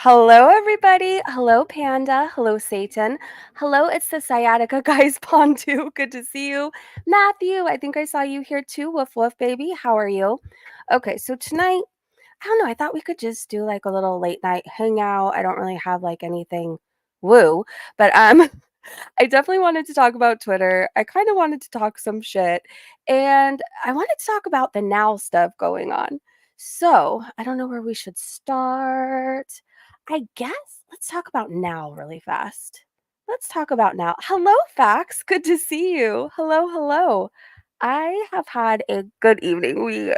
Hello, everybody. Hello, Panda. Hello, Satan. Hello, it's the Sciatica guys, Pontu. Good to see you. Matthew, I think I saw you here too. Woof, woof, baby. How are you? Okay, so tonight, I don't know. I thought we could just do like a little late night hangout. I don't really have like anything woo, but I definitely wanted to talk about Twitter. I kind of wanted to talk some shit, and I wanted to talk about the now stuff going on. So, I don't know where we should start. I guess let's talk about now really fast. Let's talk about now. Hello, Fax. Good to see you. Hello, hello. I have had a good evening. We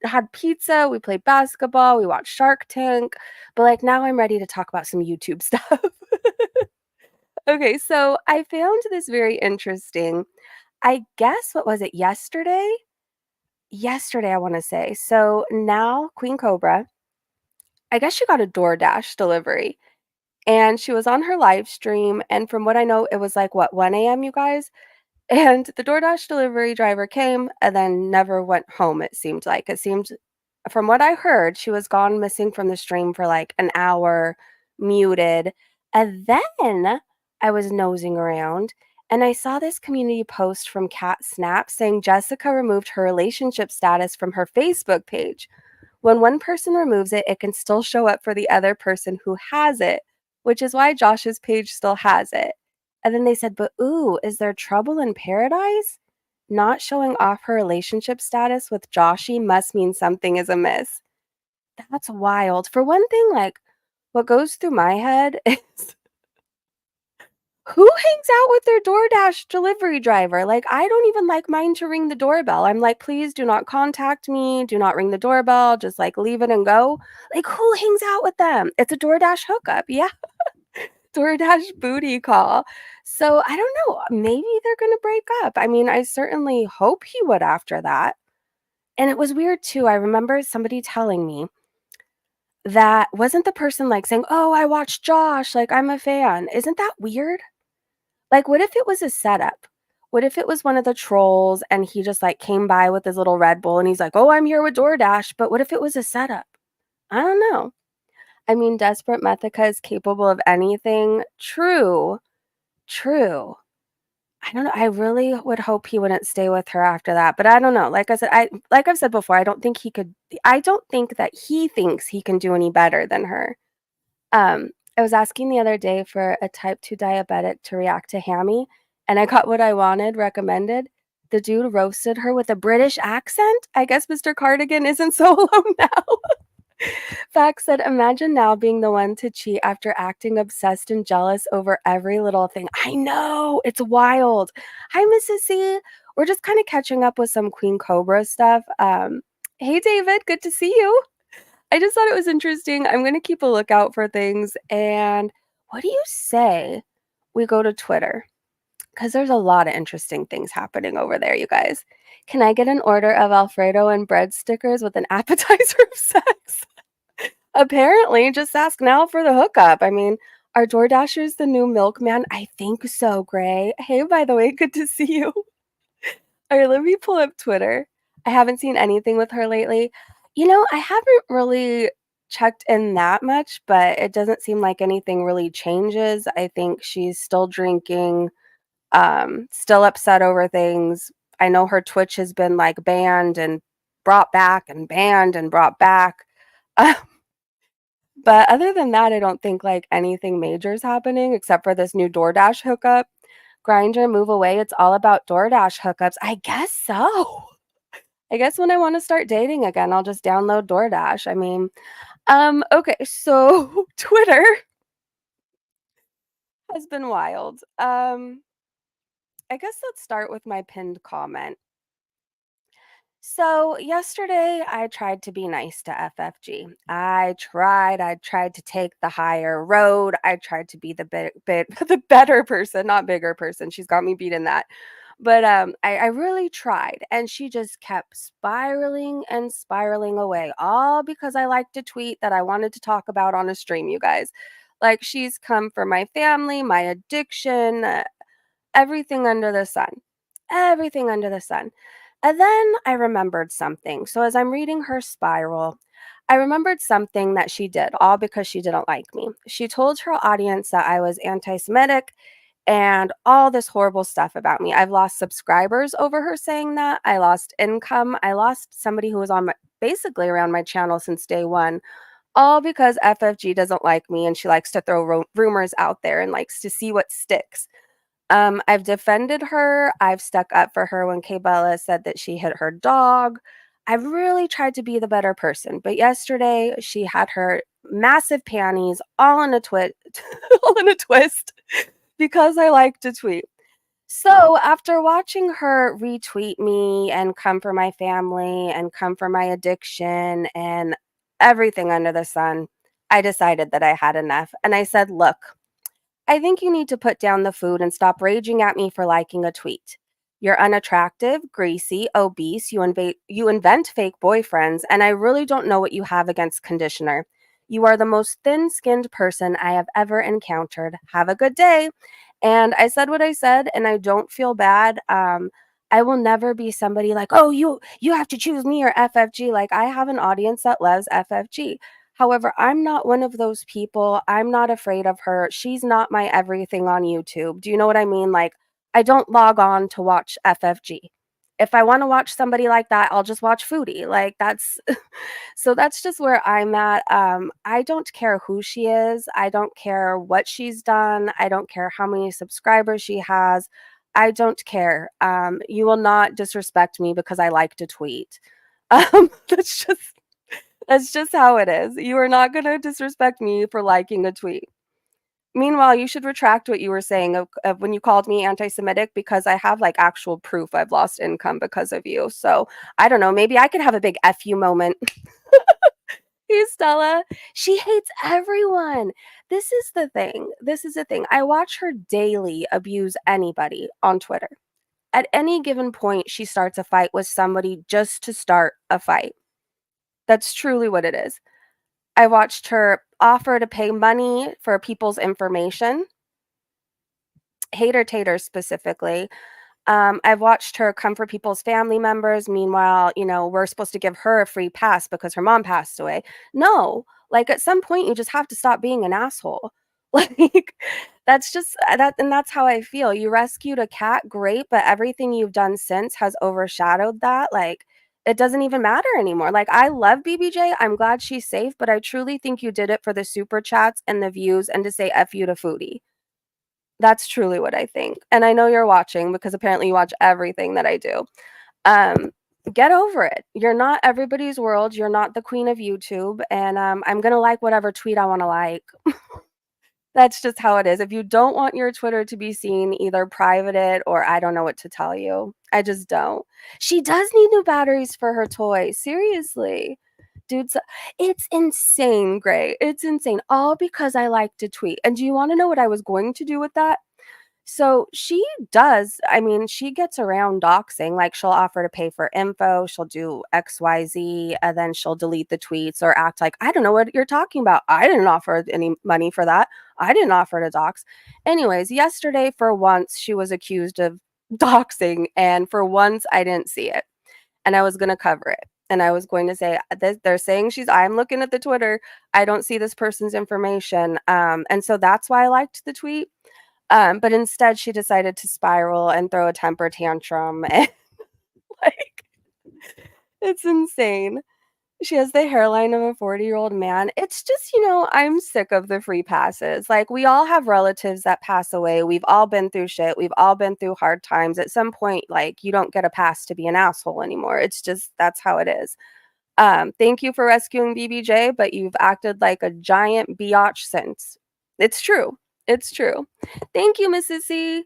had pizza, we played basketball, we watched Shark Tank, but like now I'm ready to talk about some YouTube stuff. Okay, so I found this very interesting. I guess what was it yesterday? Yesterday, I want to say. So now Queen Cobra, I guess she got a DoorDash delivery and she was on her live stream. And from what I know, it was like what, 1 a.m., you guys? And the DoorDash delivery driver came and then never went home, it seemed like. It seemed, from what I heard, she was gone missing from the stream for like an hour, muted. And then I was nosing around and I saw this community post from Cat Snap saying Jessica removed her relationship status from her Facebook page. When one person removes it, it can still show up for the other person who has it, which is why Josh's page still has it. And then they said, but ooh, is there trouble in paradise? Not showing off her relationship status with Joshy must mean something is amiss. That's wild. For one thing, like, what goes through my head is who hangs out with their DoorDash delivery driver? Like, I don't even like mine to ring the doorbell. I'm like, please do not contact me. Do not ring the doorbell. Just like leave it and go. Like, who hangs out with them? It's a DoorDash hookup. Yeah. DoorDash booty call. So I don't know. Maybe they're going to break up. I mean, I certainly hope he would after that. And it was weird too. I remember somebody telling me that wasn't the person like saying, oh, I watched Josh. Like, I'm a fan. Isn't that weird? Like, what if it was a setup? What if it was one of the trolls and he just like came by with his little Red Bull and he's like, oh, I'm here with DoorDash. But what if it was a setup? I don't know. I mean, Desperate Methica is capable of anything. True. True. I don't know. I really would hope he wouldn't stay with her after that. But I don't know. Like I said, like I've said before, I don't think he could I don't think that he thinks he can do any better than her. I was asking the other day for a type 2 diabetic to react to Hammy, and I got what I wanted recommended. The dude roasted her with a British accent. I guess Mr. Cardigan isn't so alone now. Fact said, imagine now being the one to cheat after acting obsessed and jealous over every little thing. I know, it's wild. Hi, Mrs. C. We're just kind of catching up with some Queen Cobra stuff. Hey, David, good to see you. I just thought it was interesting. I'm going to keep a lookout for things. And what do you say we go to Twitter? Because there's a lot of interesting things happening over there, you guys. Can I get an order of Alfredo and bread stickers with an appetizer of sex? Apparently, just ask now for the hookup. I mean, are DoorDashers the new milkman? I think so, Gray. Hey, by the way, good to see you. All right, let me pull up Twitter. I haven't seen anything with her lately. You know, I haven't really checked in that much, but it doesn't seem like anything really changes. I think she's still drinking, still upset over things. I know her Twitch has been like banned and brought back and banned and brought back. But other than that, I don't think like anything major is happening except for this new DoorDash hookup. Grinder, move away. It's all about DoorDash hookups. I guess so. I guess when I want to start dating again, I'll just download DoorDash. I mean, okay, so Twitter has been wild. I guess let's start with my pinned comment. So yesterday I tried to be nice to FFG. I tried to take the higher road. I tried to be the the better person, not bigger person. She's got me beat in that. But I really tried, and she just kept spiraling and spiraling away, all because I liked a tweet that I wanted to talk about on a stream, you guys. Like, she's come for my family, my addiction, everything under the sun. Everything under the sun. And then I remembered something. So as I'm reading her spiral, I remembered something that she did, all because she didn't like me. She told her audience that I was anti-Semitic and all this horrible stuff about me. I've lost subscribers over her saying that. I lost income. I lost somebody who was on my basically around my channel since day one, all because FFG doesn't like me and she likes to throw rumors out there and likes to see what sticks. I've defended her. I've stuck up for her when Bella said that she hit her dog. I've really tried to be the better person. But yesterday, she had her massive panties all in a all in a twist because I like to tweet. So after watching her retweet me and come for my family and come for my addiction and everything under the sun, I decided that I had enough. And I said, look, I think you need to put down the food and stop raging at me for liking a tweet. You're unattractive, greasy, obese, you invent fake boyfriends, and I really don't know what you have against conditioner. You are the most thin skinned person I have ever encountered. Have a good day. And I said what I said, and I don't feel bad. I will never be somebody like, oh, you have to choose me or FFG. Like I have an audience that loves FFG. However, I'm not one of those people. I'm not afraid of her. She's not my everything on YouTube. Do you know what I mean? Like, I don't log on to watch FFG. If I want to watch somebody like that, I'll just watch Foodie. Like, that's so that's just where I'm at. I don't care who she is. I don't care what she's done. I don't care how many subscribers she has. I don't care. You will not disrespect me because I like to tweet. That's just how it is. You are not going to disrespect me for liking a tweet. Meanwhile, you should retract what you were saying of when you called me anti-Semitic because I have like actual proof I've lost income because of you. So I don't know. Maybe I could have a big F you moment. Hey, Stella. She hates everyone. This is the thing. This is the thing. I watch her daily abuse anybody on Twitter. At any given point, she starts a fight with somebody just to start a fight. That's truly what it is. I watched her offer to pay money for people's information, hater taters specifically. I've watched her come for people's family members. Meanwhile, we're supposed to give her a free pass because her mom passed away. No, like at some point, you just have to stop being an asshole. Like, that's just that. And that's how I feel. You rescued a cat, great, but everything you've done since has overshadowed that. Like, it doesn't even matter anymore. Like, I love BBJ. I'm glad she's safe, but I truly think you did it for the super chats and the views and to say F you to Foodie. That's truly what I think, and I know you're watching because apparently you watch everything that I do. Um, get over it. You're not everybody's world, you're not the queen of YouTube, and, I'm gonna like whatever tweet I wanna like. That's just how it is. If you don't want your Twitter to be seen, either private it or I don't know what to tell you. I just don't. She does need new batteries for her toy, seriously. Dude, it's insane, Gray. It's insane, all because I like to tweet, and do you wanna know what I was going to do with that? So she does, I mean, she gets around doxing, like, she'll offer to pay for info, she'll do XYZ, and then she'll delete the tweets or act like, "I don't know what you're talking about. I didn't offer any money for that. I didn't offer to dox." Anyways, yesterday, for once, she was accused of doxing, and for once, I didn't see it, and I was gonna cover it, and I was going to say, they're saying I'm looking at the Twitter, I don't see this person's information," and so that's why I liked the tweet. But instead, she decided to spiral and throw a temper tantrum, and, like, it's insane. She has the hairline of a 40-year-old man. It's just, I'm sick of the free passes. Like, we all have relatives that pass away. We've all been through shit. We've all been through hard times. At some point, like, you don't get a pass to be an asshole anymore. It's just that's how it is. Thank you for rescuing BBJ, but you've acted like a giant biatch since. It's true. It's true. Thank you, Mrs. C.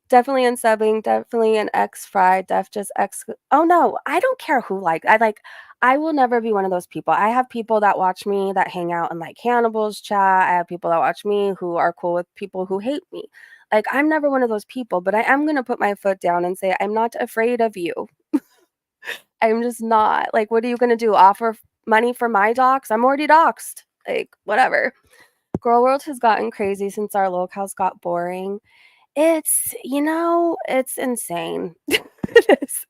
Definitely unsubbing, definitely an X fry, def just X. Oh no, I don't care who I will never be one of those people. I have people that watch me that hang out in like Hannibal's chat. I have people that watch me who are cool with people who hate me. Like, I'm never one of those people, but I am gonna put my foot down and say I'm not afraid of you. I'm just not. Like, what are you gonna do? Offer money for my docs? I'm already doxed. Like, whatever. Gorlworld has gotten crazy since our locales got boring. It's insane. It is.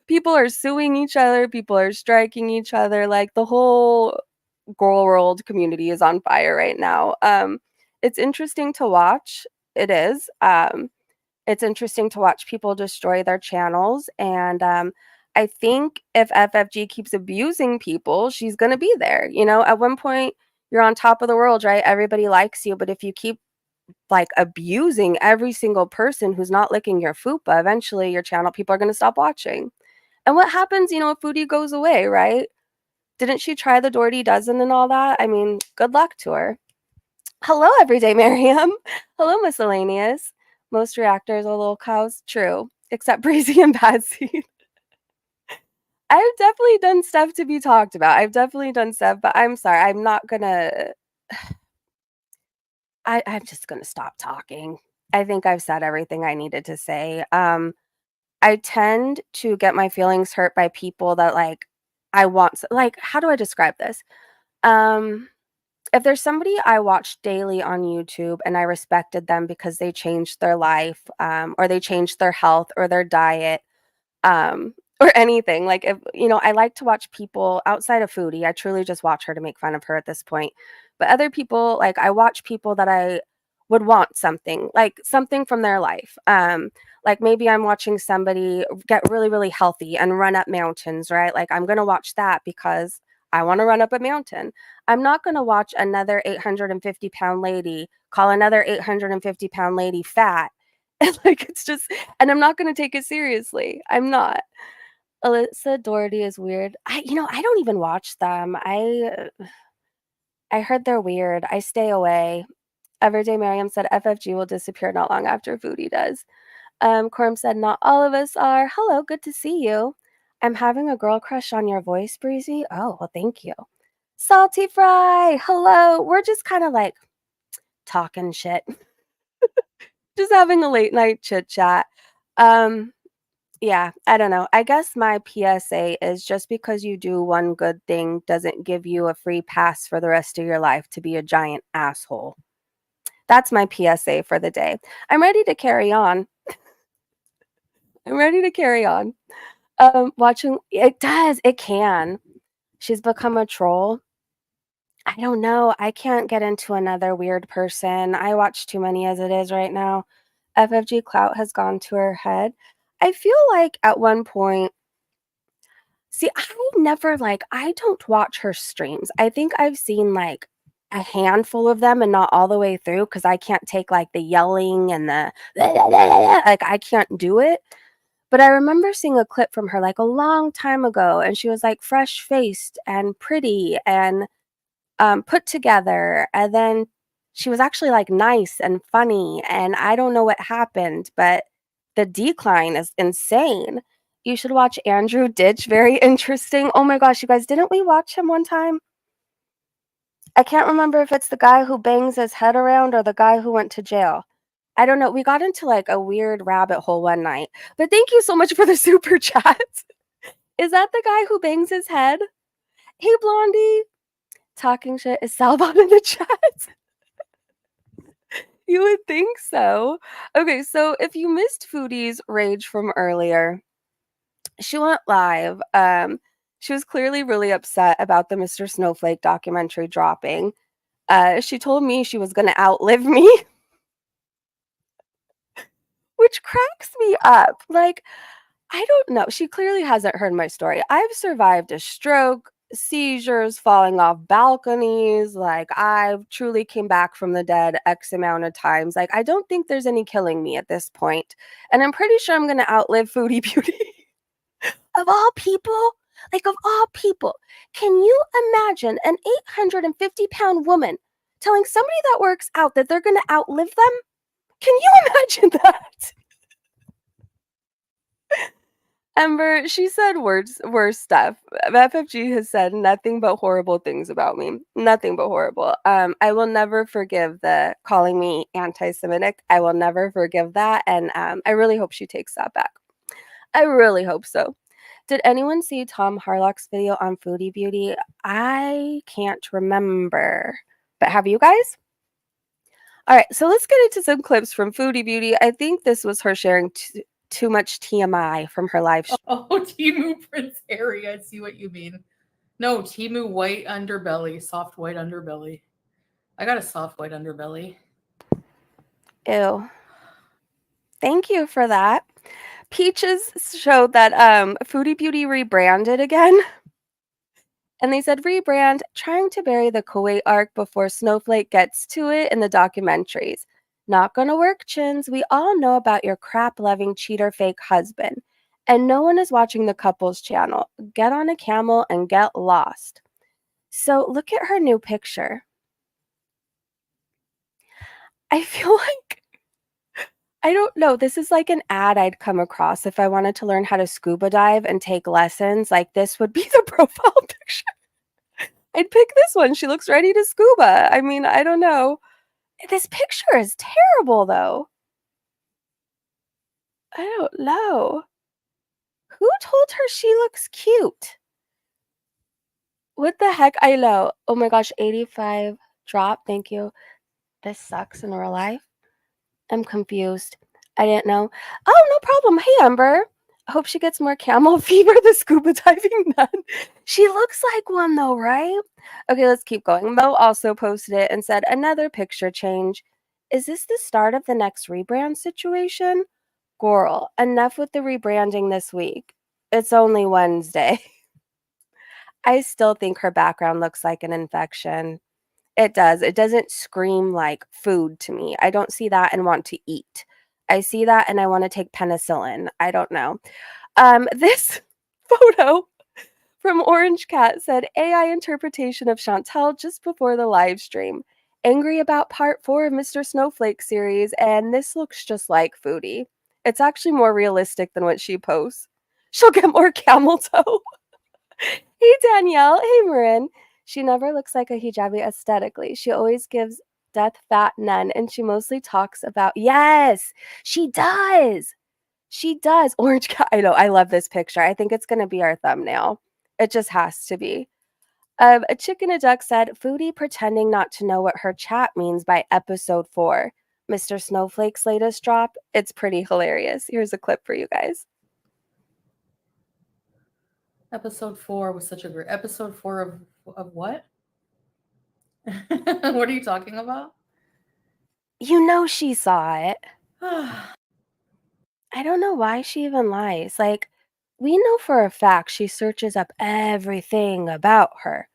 People are suing each other, people are striking each other, like, the whole Gorlworld community is on fire right now. It's interesting to watch. It is. It's interesting to watch people destroy their channels, and I think if FFG keeps abusing people, she's gonna be there. You know, at one point you're on top of the world, right? Everybody likes you, but if you keep like abusing every single person who's not licking your fupa, eventually your channel people are gonna stop watching. And what happens, you know, if Foodie goes away, right? Didn't she try the Doherty dozen and all that? I mean, good luck to her. Hello, Everyday Miriam. Hello, Miscellaneous. Most reactors are little cows. True. Except Breezy and Patsy. I've definitely done stuff to be talked about. I've definitely done stuff, but I'm sorry. I'm not gonna. I'm just gonna stop talking. I think I've said everything I needed to say. I tend to get my feelings hurt by people that like I want. Like, how do I describe this? Um, if there's somebody I watch daily on YouTube and I respected them because they changed their life, or they changed their health or their diet, or anything, like if you know, I like to watch people outside of Foodie. I truly just watch her to make fun of her at this point. But other people, like I watch people that I would want something, like something from their life. Like maybe I'm watching somebody get really, really healthy and run up mountains, right? Like I'm gonna watch that because I want to run up a mountain. I'm not going to watch another 850-pound lady call another 850-pound lady fat. And like it's just, and I'm not going to take it seriously. I'm not. Alyssa Doherty is weird. I don't even watch them. I heard they're weird. I stay away. Everyday Miriam said FFG will disappear not long after Foodie does. Corm said not all of us are. Hello, good to see you. I'm having a girl crush on your voice, Breezy. Oh, well, thank you. Salty Fry, hello. We're just kind of like talking shit. Just having a late night chit chat. Um, Yeah, I don't know. I guess my PSA is just because you do one good thing doesn't give you a free pass for the rest of your life to be a giant asshole. That's my PSA for the day. I'm ready to carry on. I'm ready to carry on. Watching it does, it can. She's become a troll. I don't know. I can't get into another weird person. I watch too many as it is right now. FFG clout has gone to her head. I feel like at one point, see, I don't watch her streams. I think I've seen like a handful of them and not all the way through because I can't take like the yelling and the like I can't do it. But I remember seeing a clip from her like a long time ago, and she was like fresh faced and pretty and put together. And then she was actually like nice and funny. And I don't know what happened, but the decline is insane. You should watch Andrew Ditch. Very interesting. Oh my gosh, you guys, didn't we watch him one time? I can't remember if it's the guy who bangs his head around or the guy who went to jail. I don't know. We got into like a weird rabbit hole one night. But thank you so much for the super chat. Is that the guy who bangs his head? Hey, Blondie. Talking shit is Salbot in the chat. You would think so. Okay, so if you missed Foodie's rage from earlier, she went live. She was clearly really upset about the Mr. Snowflake documentary dropping. She told me she was going to outlive me, which cracks me up. Like, I don't know. She clearly hasn't heard my story. I've survived a stroke, seizures, falling off balconies. Like, I've truly came back from the dead X amount of times. Like, I don't think there's any killing me at this point. And I'm pretty sure I'm going to outlive Foodie Beauty. Of all people, like, of all people, can you imagine an 850-pound woman telling somebody that works out that they're going to outlive them? Can you imagine that? Ember, she said worse stuff. FFG has said nothing but horrible things about me. Nothing but horrible. I will never forgive the calling me anti-Semitic. I will never forgive that, and I really hope she takes that back. I really hope so. Did anyone see Tom Harlock's video on Foodie Beauty? I can't remember, but have you guys? All right, so let's get into some clips from Foodie Beauty. I think this was her sharing too much TMI from her live stream. Oh, Timu Prince Harry, I see what you mean. No, Timu white underbelly, soft white underbelly. I got a soft white underbelly. Ew. Thank you for that. Peaches showed that Foodie Beauty rebranded again. And they said rebrand, trying to bury the Kuwait arc before Snowflake gets to it in the documentaries. Not gonna work, Chins. We all know about your crap loving cheater fake husband. And no one is watching the couples channel. Get on a camel and get lost. So look at her new picture. I feel like I don't know. This is like an ad I'd come across if I wanted to learn how to scuba dive and take lessons. Like, this would be the profile picture. I'd pick this one. She looks ready to scuba. I mean, I don't know. This picture is terrible, though. I don't know. Who told her she looks cute? What the heck? I know. Oh my gosh, 85 drop. Thank you. This sucks in real life. I'm confused. I didn't know. Oh, no problem. Hey, Amber. I hope she gets more camel fever, the scuba diving nun. She looks like one, though, right? Okay, let's keep going. Mo also posted it and said, another picture change. Is this the start of the next rebrand situation? Girl, enough with the rebranding this week. It's only Wednesday. I still think her background looks like an infection. It does. It doesn't scream like food to me. I don't see that and want to eat. I see that and I want to take penicillin. I don't know. This photo from Orange Cat said AI interpretation of Chantel just before the live stream. Angry about part 4 of Mr. Snowflake series, and this looks just like Foodie. It's actually more realistic than what she posts. She'll get more camel toe. Hey, Danielle. Hey, Marin. She never looks like a hijabi aesthetically. She always gives death fat nun, and she mostly talks about, yes, she does. She does. Orange cat. I know. I love this picture. I think it's going to be our thumbnail. It just has to be. A chicken a duck said, Foodie pretending not to know what her chat means by episode 4. Mr. Snowflake's latest drop. It's pretty hilarious. Here's a clip for you guys. Episode 4 was such a great episode 4 of what? What are you talking about? You know she saw it. I don't know why she even lies. Like, we know for a fact she searches up everything about her.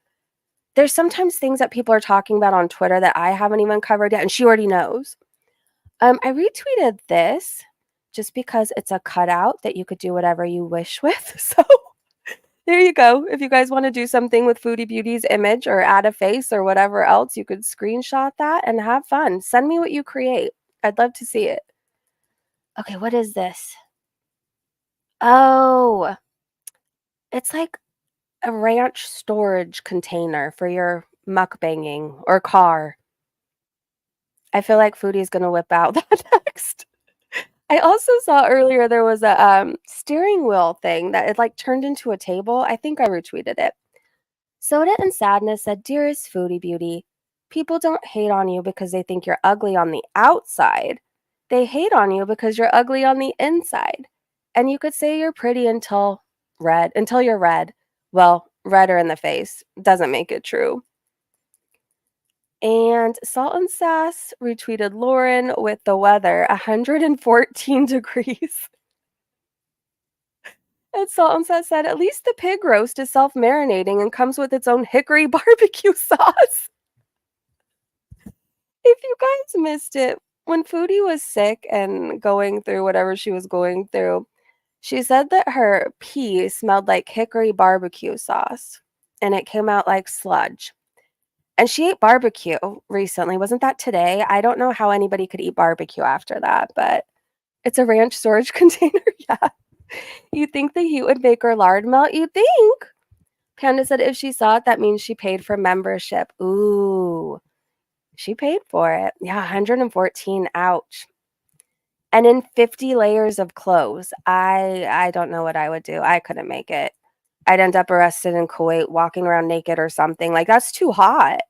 There's sometimes things that people are talking about on Twitter that I haven't even covered yet, and she already knows. I retweeted this just because it's a cutout that you could do whatever you wish with. So there you go. If you guys want to do something with Foodie Beauty's image or add a face or whatever else, you could screenshot that and have fun. Send me what you create. I'd love to see it. Okay, what is this? Oh, it's like a ranch storage container for your mukbanging or car. I feel like Foodie's gonna whip out that next. I also saw earlier there was a steering wheel thing that it like turned into a table. I think I retweeted it. Soda and Sadness said, Dearest Foodie Beauty, people don't hate on you because they think you're ugly on the outside. They hate on you because you're ugly on the inside. And you could say you're pretty until you're red. Well, redder in the face doesn't make it true. And Salt and Sass retweeted Lauren with the weather, 114 degrees. And Salt and Sass said, at least the pig roast is self-marinating and comes with its own hickory barbecue sauce. If you guys missed it, when Foodie was sick and going through whatever she was going through, she said that her pee smelled like hickory barbecue sauce, and it came out like sludge. And she ate barbecue recently. Wasn't that today? I don't know how anybody could eat barbecue after that, but it's a ranch storage container. Yeah. You think the heat would make her lard melt? You think? Panda said if she saw it, that means she paid for membership. Ooh. She paid for it. Yeah, 114. Ouch. And in 50 layers of clothes. I don't know what I would do. I couldn't make it. I'd end up arrested in Kuwait walking around naked or something. Like, that's too hot.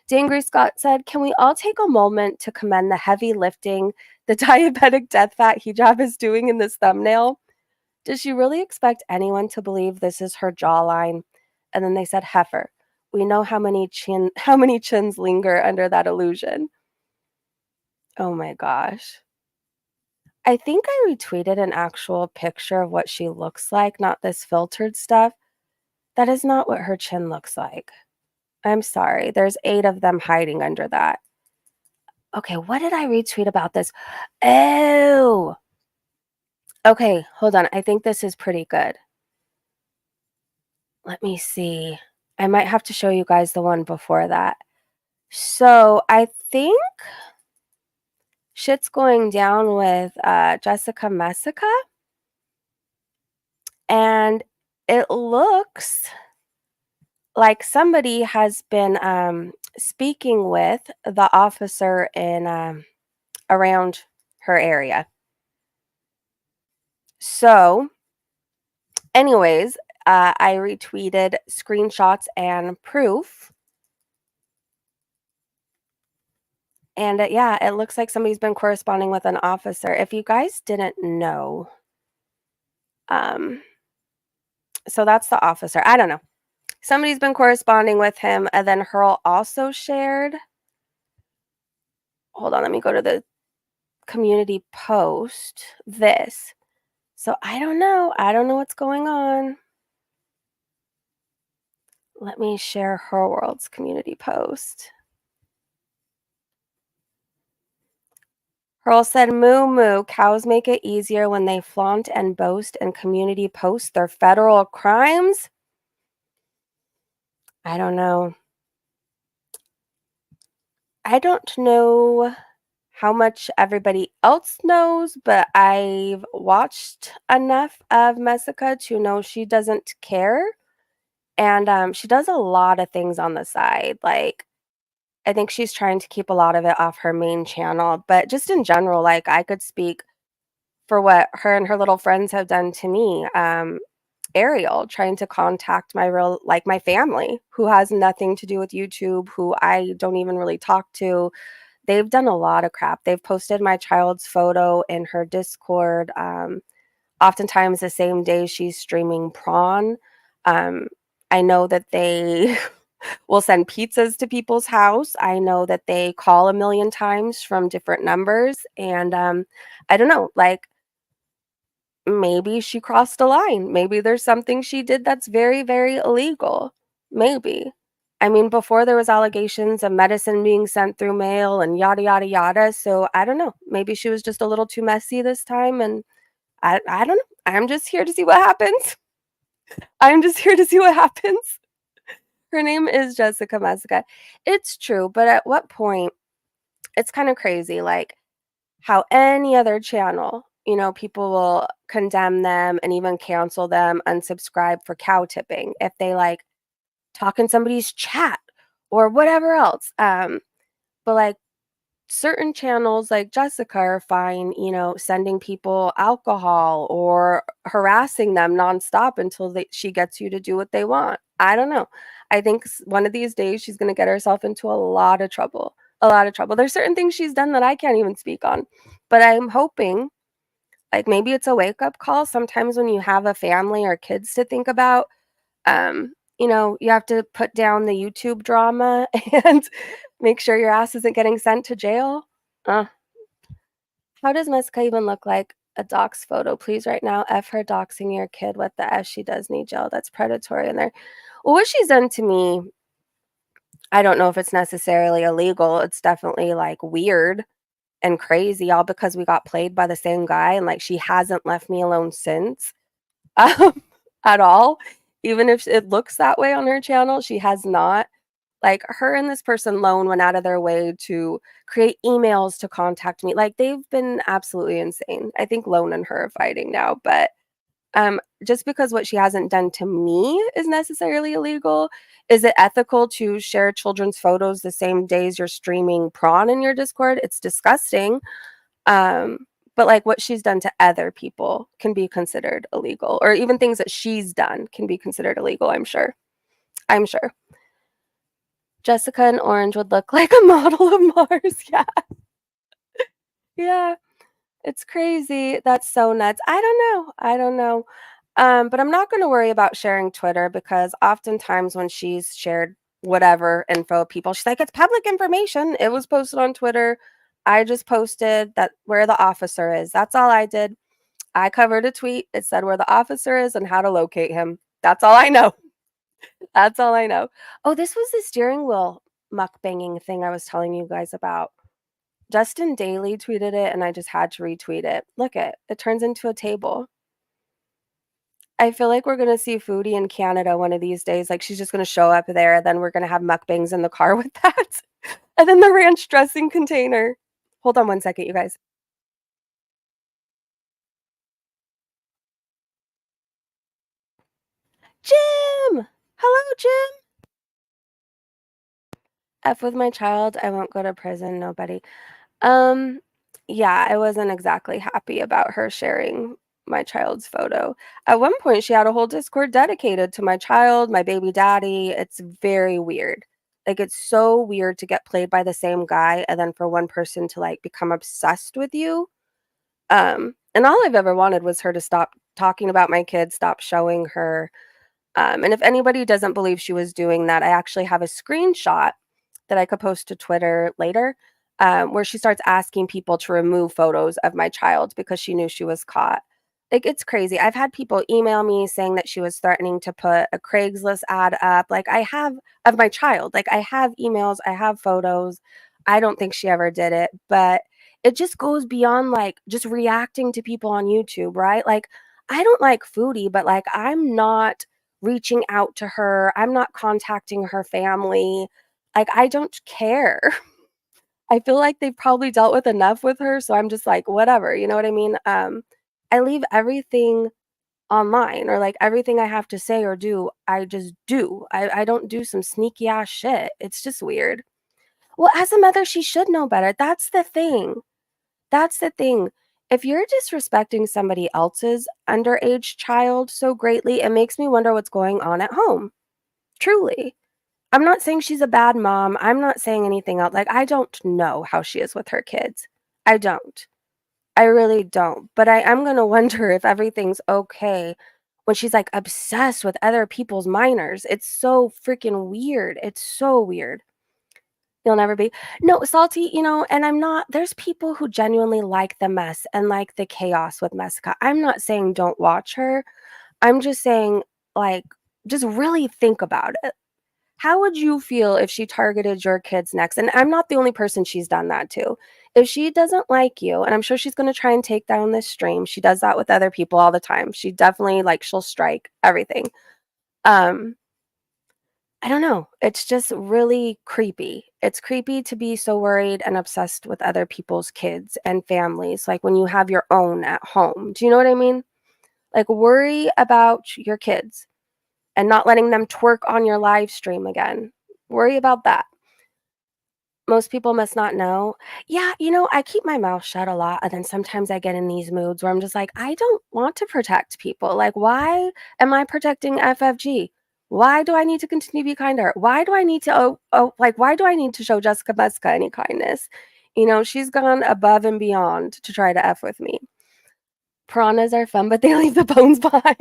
Dangry Scott said, can we all take a moment to commend the heavy lifting the diabetic death fat hijab is doing in this thumbnail? Does she really expect anyone to believe this is her jawline? And then they said heifer. We know how many chins linger under that illusion. Oh my gosh. I think I retweeted an actual picture of what she looks like, not this filtered stuff. That is not what her chin looks like. I'm sorry. There's 8 of them hiding under that. Okay, what did I retweet about this? Oh! Okay, hold on. I think this is pretty good. Let me see. I might have to show you guys the one before that. So, I think shit's going down with Jessica Messica. And it looks like somebody has been speaking with the officer in around her area. So, anyways, I retweeted screenshots and proof. And yeah, it looks like somebody's been corresponding with an officer. If you guys didn't know, so that's the officer. I don't know. Somebody's been corresponding with him, and then Hurl also shared. Hold on, let me go to the community post this. So I don't know. I don't know what's going on. Let me share Her World's community post. Hurl said, moo moo, cows make it easier when they flaunt and boast and community post their federal crimes. I don't know. I don't know how much everybody else knows, but I've watched enough of Messica to know she doesn't care. And she does a lot of things on the side. Like, I think she's trying to keep a lot of it off her main channel, but just in general, like, I could speak for what her and her little friends have done to me. Ariel trying to contact my family who has nothing to do with YouTube, who I don't even really talk to. They've done a lot of crap. They've posted my child's photo in her Discord, oftentimes the same day she's streaming prawn. I know that they will send pizzas to people's house. I know that they call a million times from different numbers. And I don't know, like, maybe she crossed a line. Maybe there's something she did that's very, very illegal. Maybe. I mean, before there was allegations of medicine being sent through mail and yada, yada, yada. So I don't know. Maybe she was just a little too messy this time. And I don't know. I'm just here to see what happens. I'm just here to see what happens. Her name is Jessica Messica. It's true, but at what point, it's kind of crazy, like how any other channel, people will condemn them and even cancel them, unsubscribe for cow tipping if they like talk in somebody's chat or whatever else. But like certain channels like Jessica are fine, sending people alcohol or harassing them nonstop until she gets you to do what they want. I don't know. I think one of these days she's going to get herself into a lot of trouble. A lot of trouble. There's certain things she's done that I can't even speak on. But I'm hoping, like, maybe it's a wake-up call. Sometimes when you have a family or kids to think about, you have to put down the YouTube drama and make sure your ass isn't getting sent to jail. How does Messica even look like a dox photo? Please, right now, F her doxing your kid. What the F? She does need jail. That's predatory in there. Well, what she's done to me, I don't know if it's necessarily illegal. It's definitely like weird and crazy, all because we got played by the same guy. And like, she hasn't left me alone since at all. Even if it looks that way on her channel, she has not. Like, her and this person Lone went out of their way to create emails to contact me. Like, they've been absolutely insane. I think Lone and her are fighting now, but just because what she hasn't done to me is necessarily illegal, is it ethical to share children's photos the same days you're streaming prawn in your Discord? It's disgusting. But like what she's done to other people can be considered illegal, or even things that she's done can be considered illegal, I'm sure. I'm sure. Jessica in orange would look like a model of Mars. Yeah. Yeah. It's crazy. That's so nuts. I don't know. But I'm not going to worry about sharing Twitter because oftentimes when she's shared whatever info people, she's like, it's public information. It was posted on Twitter. I just posted that where the officer is. That's all I did. I covered a tweet. It said where the officer is and how to locate him. That's all I know. That's all I know. Oh, this was the steering wheel mukbanging thing I was telling you guys about. Justin Daly tweeted it and I just had to retweet it. Look it turns into a table. I feel like we're gonna see Foodie in Canada one of these days. Like she's just gonna show up there, then we're gonna have mukbangs in the car with that. And then the ranch dressing container. Hold on one second, you guys. Jim! Hello, Jim. F with my child. I won't go to prison. Nobody. Um, yeah, I wasn't exactly happy about her sharing my child's photo. At one point, she had a whole Discord dedicated to my child, my baby daddy. It's very weird. Like, it's so weird to get played by the same guy and then for one person to like become obsessed with you. And all I've ever wanted was her to stop talking about my kids, stop showing her. And if anybody doesn't believe she was doing that, I actually have a screenshot that I could post to Twitter later, where she starts asking people to remove photos of my child because she knew she was caught. Like, it's crazy. I've had people email me saying that she was threatening to put a Craigslist ad up. Like, I have of my child. Like, I have emails, I have photos. I don't think she ever did it, but it just goes beyond like just reacting to people on YouTube, right? Like, I don't like Foodie, but like, I'm not reaching out to her. I'm not contacting her family. Like, I don't care. I feel like they've probably dealt with enough with her, so I'm just like, whatever, you know what I mean? I leave everything online or like everything I have to say or do, I just do. I don't do some sneaky ass shit. It's just weird. Well, as a mother, she should know better. That's the thing. That's the thing. If you're disrespecting somebody else's underage child so greatly, it makes me wonder what's going on at home. Truly. I'm not saying she's a bad mom. I'm not saying anything else. Like, I don't know how she is with her kids. I don't. I really don't. But I am going to wonder if everything's okay when she's like obsessed with other people's minors. It's so freaking weird. It's so weird. You'll never be. No, Salty, and I'm not, there's people who genuinely like the mess and like the chaos with Messica. I'm not saying don't watch her. I'm just saying, like, just really think about it. How would you feel if she targeted your kids next? And I'm not the only person she's done that to. If she doesn't like you, and I'm sure she's going to try and take down this stream. She does that with other people all the time. She definitely like she'll strike everything. Um I don't know. It's just really creepy. It's creepy to be so worried and obsessed with other people's kids and families like when you have your own at home. Do you know what I mean? Like worry about your kids and not letting them twerk on your live stream again. Worry about that. Most people must not know. Yeah, I keep my mouth shut a lot, and then sometimes I get in these moods where I'm just like, I don't want to protect people. Like, why am I protecting FFG? Why do I need to continue to be kind to her? Why do I need to like why do I need to show Jessica Muska any kindness? She's gone above and beyond to try to F with me. Piranhas are fun, but they leave the bones behind.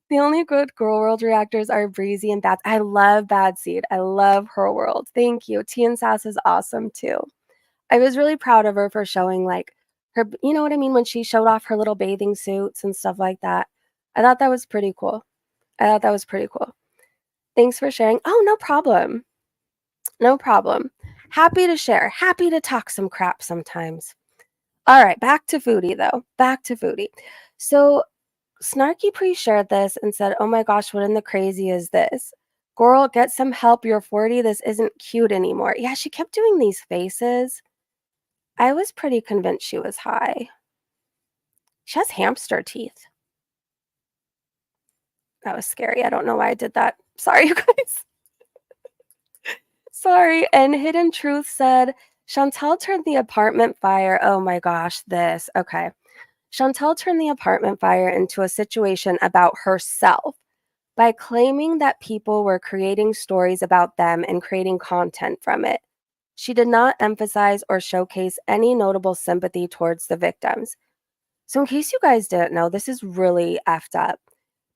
The only good Gorlworld reactors are Breezy and Bad. I love Bad Seed. I love her world. Thank you. Tea and Sass is awesome too. I was really proud of her for showing like her, you know what I mean, when she showed off her little bathing suits and stuff like that. I thought that was pretty cool. I thought that was pretty cool. Thanks for sharing. Oh, no problem. No problem. Happy to share. Happy to talk some crap sometimes. All right, back to Foodie though. Back to Foodie. So Snarky pre-shared this and said, oh my gosh, what in the crazy is this? Girl, get some help. You're 40. This isn't cute anymore. Yeah, she kept doing these faces. I was pretty convinced she was high. She has hamster teeth. That was scary. I don't know why I did that. Sorry, you guys. Sorry. And Hidden Truth said, Chantel turned the apartment fire. Oh my gosh, this. Okay. Chantel turned the apartment fire into a situation about herself by claiming that people were creating stories about them and creating content from it. She did not emphasize or showcase any notable sympathy towards the victims. So, in case you guys didn't know, this is really effed up.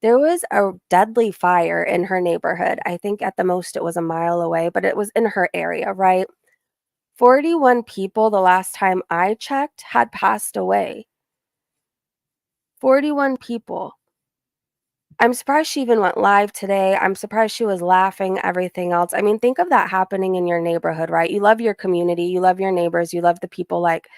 There was a deadly fire in her neighborhood. I think at the most it was a mile away, but it was in her area, right? 41 people, the last time I checked, had passed away. 41 people. I'm surprised she even went live today. I'm surprised she was laughing, everything else. I mean, think of that happening in your neighborhood, right? You love your community, you love your neighbors, you love the people. Like,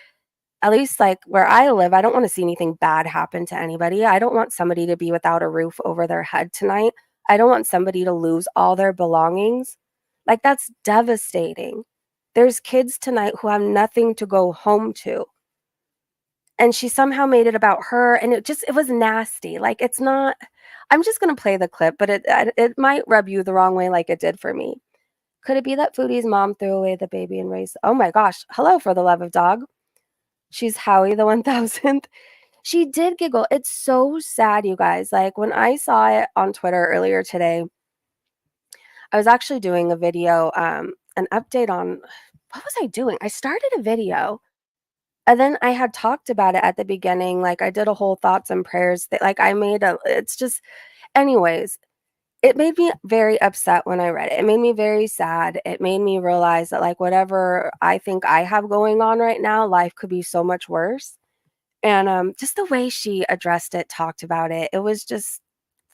at least like where I live, I don't want to see anything bad happen to anybody. I don't want somebody to be without a roof over their head tonight. I don't want somebody to lose all their belongings. Like, that's devastating. There's kids tonight who have nothing to go home to. And she somehow made it about her, and it was nasty. Like, it's not. I'm just gonna play the clip, but it might rub you the wrong way like it did for me. Could it be that Foodie's mom threw away the baby and raised? Oh my gosh! Hello, for the love of dog. She's Howie the 1000th. She did giggle. It's so sad, you guys. Like, when I saw it on Twitter earlier today, I was actually doing a video, an update on what was I doing? I started a video, and then I had talked about it at the beginning. Like, I did a whole thoughts and prayers that, like, I made a. It's just, anyways. It made me very upset when I read it. It made me very sad. It made me realize that, like, whatever I think I have going on right now, life could be so much worse. And, just the way she addressed it, talked about it, it was just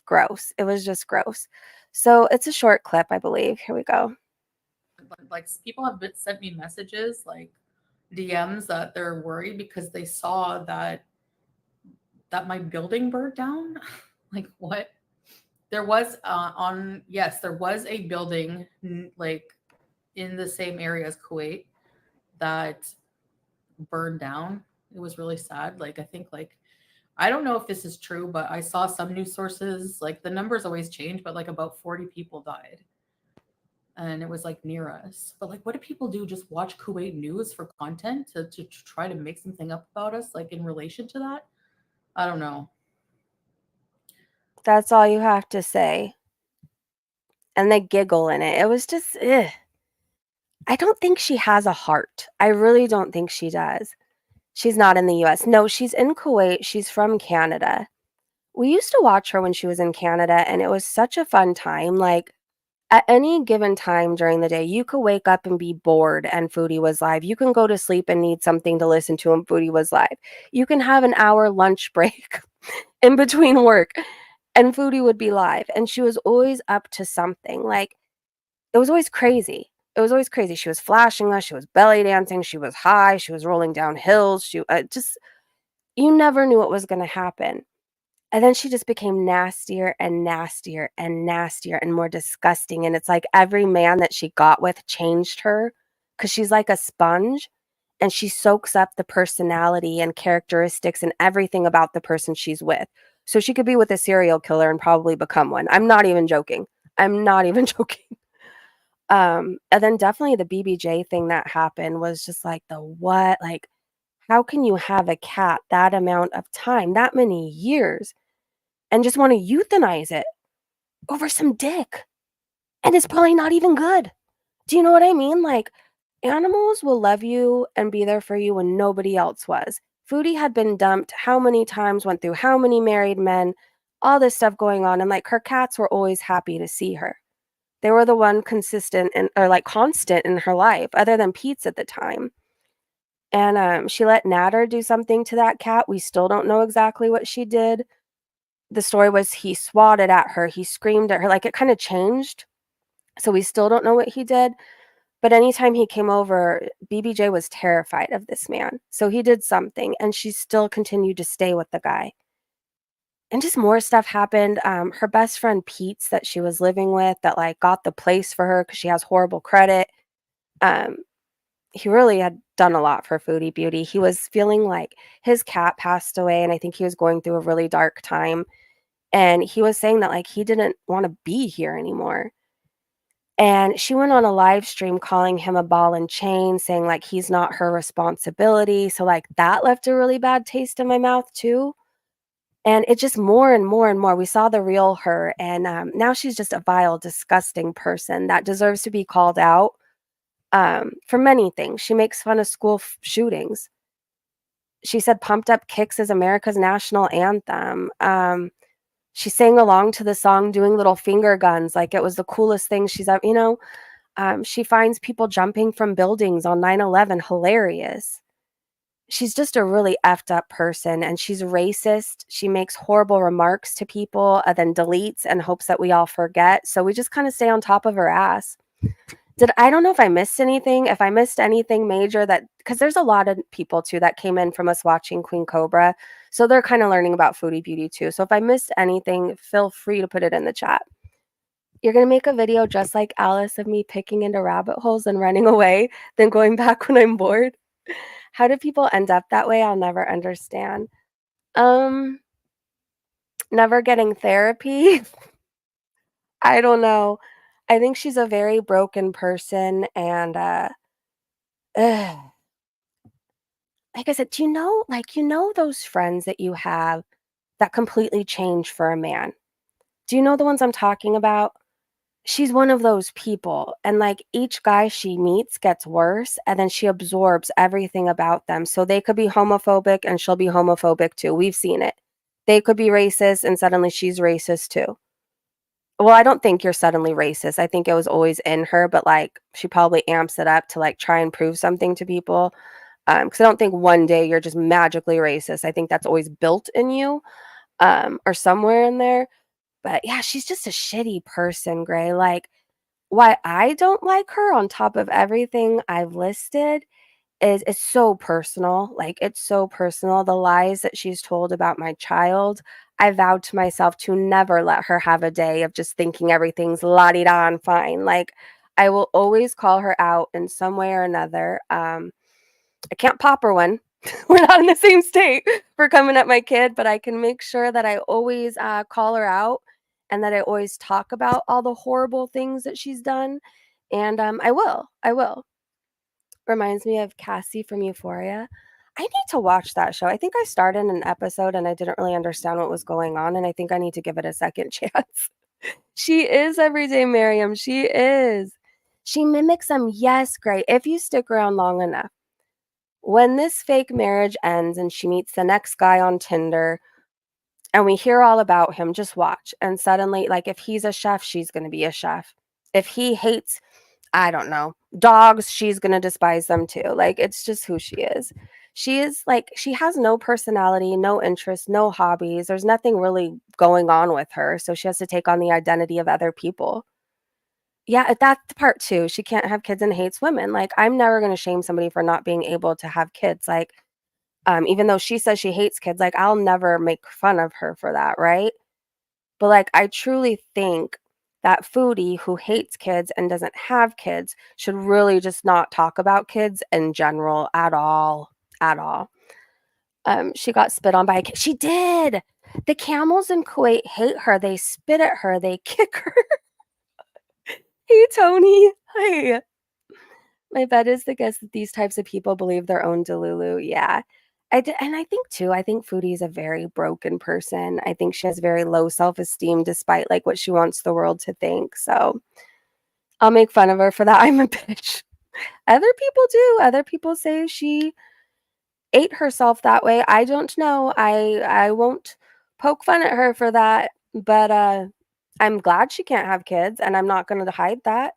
gross. It was just gross. So, it's a short clip, I believe. Here we go. Like people have sent me messages, like DMs, that they're worried because they saw that my building burned down. Like, what? There was yes, there was a building like in the same area as Kuwait that burned down. It was really sad. Like, I think, like, I don't know if this is true, but I saw some news sources, like the numbers always change, but like about 40 people died. And it was like near us. But like, what do people do? Just watch Kuwait news for content to try to make something up about us, like in relation to that? I don't know. That's all you have to say. And they giggle in it. It was just, ugh. I don't think she has a heart. I really don't think she does. She's not in the US. No, she's in Kuwait. She's from Canada. We used to watch her when she was in Canada, and it was such a fun time. Like, at any given time during the day, you could wake up and be bored and Foodie was live. You can go to sleep and need something to listen to and Foodie was live. You can have an hour lunch break in between work and Foodie would be live. And she was always up to something. Like, it was always crazy. It was always crazy. She was flashing us. She was belly dancing. She was high. She was rolling down hills. She just, you never knew what was going to happen. And then she just became nastier and nastier and nastier and more disgusting. And it's like every man that she got with changed her because she's like a sponge and she soaks up the personality and characteristics and everything about the person she's with. So she could be with a serial killer and probably become one. I'm not even joking. I'm not even joking. And then definitely the BBJ thing that happened was just like the what? Like, how can you have a cat that amount of time, that many years, and just want to euthanize it over some dick? And it's probably not even good. Do you know what I mean? Like, animals will love you and be there for you when nobody else was. Foodie had been dumped how many times, went through how many married men, all this stuff going on. And like, her cats were always happy to see her. They were the one consistent and or like constant in her life, other than Peetz at the time. And she let Natter do something to that cat. We still don't know exactly what she did. The story was he swatted at her, he screamed at her, like it kind of changed. So we still don't know what he did. But anytime he came over, BBJ was terrified of this man. So he did something, and she still continued to stay with the guy. And just more stuff happened. Her best friend Peetz that she was living with, that like got the place for her because she has horrible credit. Um, he really had done a lot for Foodie Beauty. He was feeling like his cat passed away, and I think he was going through a really dark time. And he was saying that like he didn't want to be here anymore. And she went on a live stream calling him a ball and chain, saying like he's not her responsibility. So like that left a really bad taste in my mouth too. And it just more and more and more. We saw the real her, and now she's just a vile, disgusting person that deserves to be called out for many things. She makes fun of school shootings. She said Pumped Up Kicks is America's national anthem. She sang along to the song doing little finger guns like it was the coolest thing she's ever, she finds people jumping from buildings on 9/11 hilarious. She's just a really effed up person, and she's racist. She makes horrible remarks to people and then deletes and hopes that we all forget. So we just kind of stay on top of her ass. I don't know if I missed anything, if I missed anything major that, because there's a lot of people too that came in from us watching Queen Cobra. So they're kind of learning about Foodie Beauty too. So if I missed anything, feel free to put it in the chat. You're going to make a video just like Alice of me picking into rabbit holes and running away, then going back when I'm bored. How do people end up that way? I'll never understand. Um, Never getting therapy. I don't know. I think she's a very broken person, and ugh. Like I said, do those friends that you have that completely change for a man? Do you know the ones I'm talking about? She's one of those people, and, like, each guy she meets gets worse, and then she absorbs everything about them, so they could be homophobic, and she'll be homophobic too, we've seen it. They could be racist, and suddenly she's racist too. Well, I don't think you're suddenly racist, I think it was always in her, but, like, she probably amps it up to, like, try and prove something to people, because I don't think one day you're just magically racist, I think that's always built in you, or somewhere in there, but, yeah, she's just a shitty person, Gray, like, why I don't like her on top of everything I've listed is it's so personal, like, it's so personal, the lies that she's told about my child. I vowed to myself to never let her have a day of just thinking everything's la-di-da and fine, like, I will always call her out in some way or another. I can't pop her one. We're not in the same state for coming at my kid, but I can make sure that I always, call her out and that I always talk about all the horrible things that she's done, and, I will. Reminds me of Cassie from Euphoria. I need to watch that show. I think I started an episode and I didn't really understand what was going on, and I think I need to give it a second chance. She is Everyday Miriam, she is. She mimics them, yes, great, if you stick around long enough. When this fake marriage ends and she meets the next guy on Tinder and we hear all about him, just watch. And suddenly, like, if he's a chef, she's going to be a chef. If he hates, I don't know, dogs, she's going to despise them too. Like, it's just who she is. She is like, she has no personality, no interest, no hobbies. There's nothing really going on with her. So she has to take on the identity of other people. Yeah, that's the part too. She can't have kids and hates women. Like, I'm never gonna shame somebody for not being able to have kids. Like, even though she says she hates kids, like, I'll never make fun of her for that, right? But, like, I truly think that Foodie who hates kids and doesn't have kids should really just not talk about kids in general at all, at all. She got spit on by a She did! The camels in Kuwait hate her. They spit at her. They kick her. Hey, Tony. Hi. My bet is the guess that these types of people believe their own delulu. Yeah. And I think too, I think Foodie is a very broken person. I think she has very low self-esteem despite like what she wants the world to think. So I'll make fun of her for that. I'm a bitch. Other people do. Other people say she ate herself that way. I don't know. I won't poke fun at her for that, but I'm glad she can't have kids and I'm not going to hide that.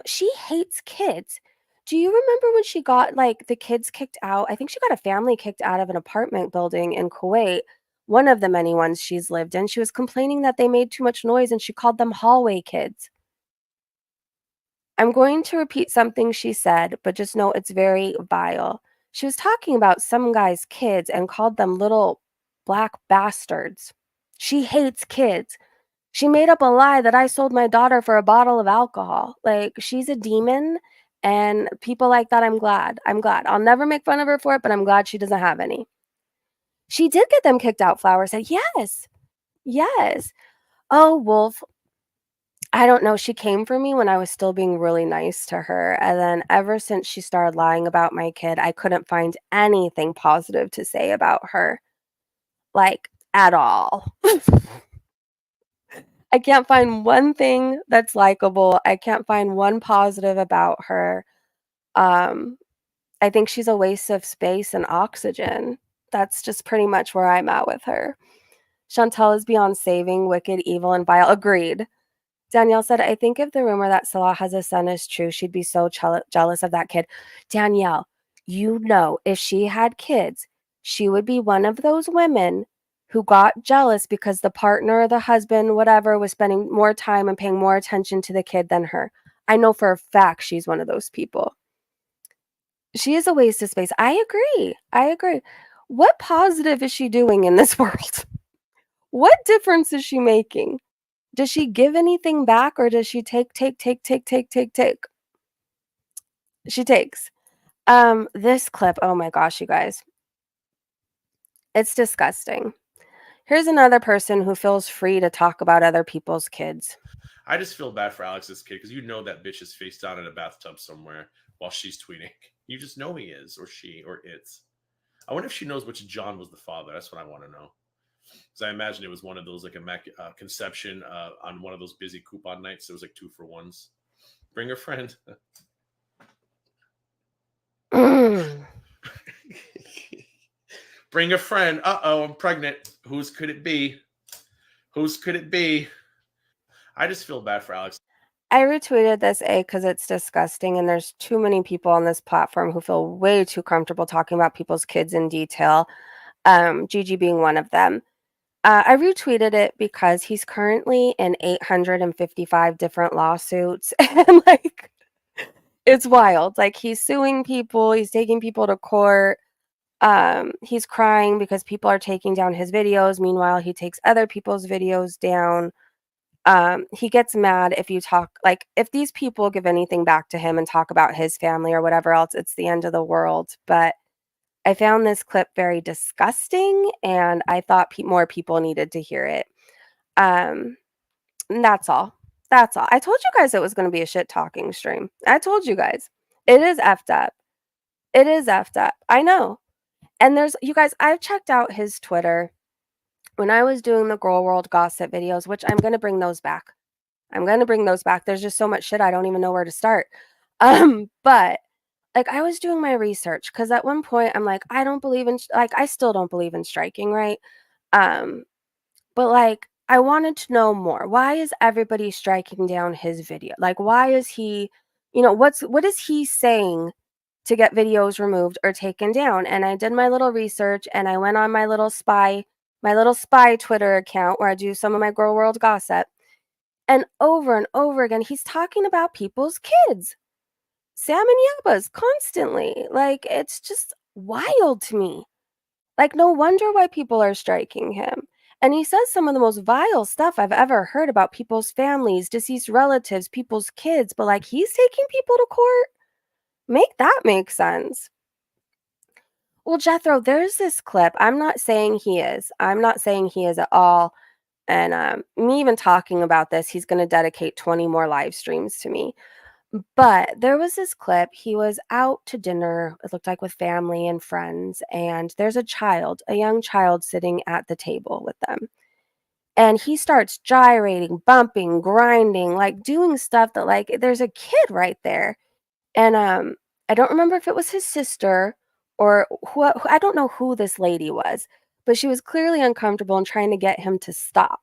She hates kids. Do you remember when she got, like, the kids kicked out? I think she got a family kicked out of an apartment building in Kuwait, one of the many ones she's lived in. She was complaining that they made too much noise, and she called them hallway kids. I'm going to repeat something she said, but just know it's very vile. She was talking about some guy's kids and called them little black bastards. She hates kids. She made up a lie that I sold my daughter for a bottle of alcohol. Like, she's a demon, and people like that, I'm glad. I'm glad. I'll never make fun of her for it, but I'm glad she doesn't have any. She did get them kicked out, Flower said. Yes. Yes. Oh, Wolf. I don't know. She came for me when I was still being really nice to her. And then ever since she started lying about my kid, I couldn't find anything positive to say about her. Like, at all. I can't find one thing that's likable. I can't find one positive about her. Um, I think she's a waste of space and oxygen. That's just pretty much where I'm at with her. Chantel is beyond saving, wicked, evil, and vile. Agreed. Danielle said, I think if the rumor that Salah has a son is true, she'd be so jealous of that kid. Danielle, you know, if she had kids, she would be one of those women who got jealous because the partner or the husband, whatever, was spending more time and paying more attention to the kid than her. I know for a fact she's one of those people. She is a waste of space. I agree. I agree. What positive is she doing in this world? What difference is she making? Does she give anything back or does she take, take, take, take, take, take, take? She takes. This clip, oh my gosh, you guys. It's disgusting. Here's another person who feels free to talk about other people's kids. I just feel bad for Alex's kid because you know that bitch is face down in a bathtub somewhere while she's tweeting. You just know he is, or she, or it's. I wonder if she knows which John was the father. That's what I want to know. Because I imagine it was one of those like a conception on one of those busy coupon nights. There was like 2-for-1s. Bring a friend. Bring a friend. Uh-oh, I'm pregnant. Whose could it be? Whose could it be? I just feel bad for Alex. I retweeted this because it's disgusting, and there's too many people on this platform who feel way too comfortable talking about people's kids in detail. Gigi being one of them. I retweeted it because he's currently in 855 different lawsuits, and like, it's wild. Like, he's suing people, he's taking people to court. He's crying because people are taking down his videos. Meanwhile, he takes other people's videos down. He gets mad if you talk, like, if these people give anything back to him and talk about his family or whatever else, it's the end of the world. But I found this clip very disgusting, and I thought more people needed to hear it. And that's all. That's all. I told you guys it was going to be a shit talking stream. I told you guys. It is effed up. It is effed up. I know. And there's, you guys, I've checked out his Twitter when I was doing the Gorlworld gossip videos, which I'm going to bring those back. I'm going to bring those back. There's just so much shit I don't even know where to start. But like, I was doing my research because at one point I'm like, I don't believe in, like, I still don't believe in striking, right? But like, I wanted to know more. Why is everybody striking down his video? Like, why is he, what is he saying to get videos removed or taken down? And I did my little research and I went on my little spy Twitter account where I do some of my Girl World gossip. And over again, he's talking about people's kids. Sam and Yabbas constantly. Like, it's just wild to me. Like, no wonder why people are striking him. And he says some of the most vile stuff I've ever heard about people's families, deceased relatives, people's kids, but like, he's taking people to court? Make that make sense. Well, Jethro, there's this clip. I'm not saying he is. I'm not saying he is at all. And me even talking about this, he's going to dedicate 20 more live streams to me. But there was this clip. He was out to dinner, it looked like with family and friends, and there's a young child sitting at the table with them. And he starts gyrating, bumping, grinding, like doing stuff that, like, there's a kid right there. And I don't remember if it was his sister or who I don't know who this lady was, but she was clearly uncomfortable and trying to get him to stop.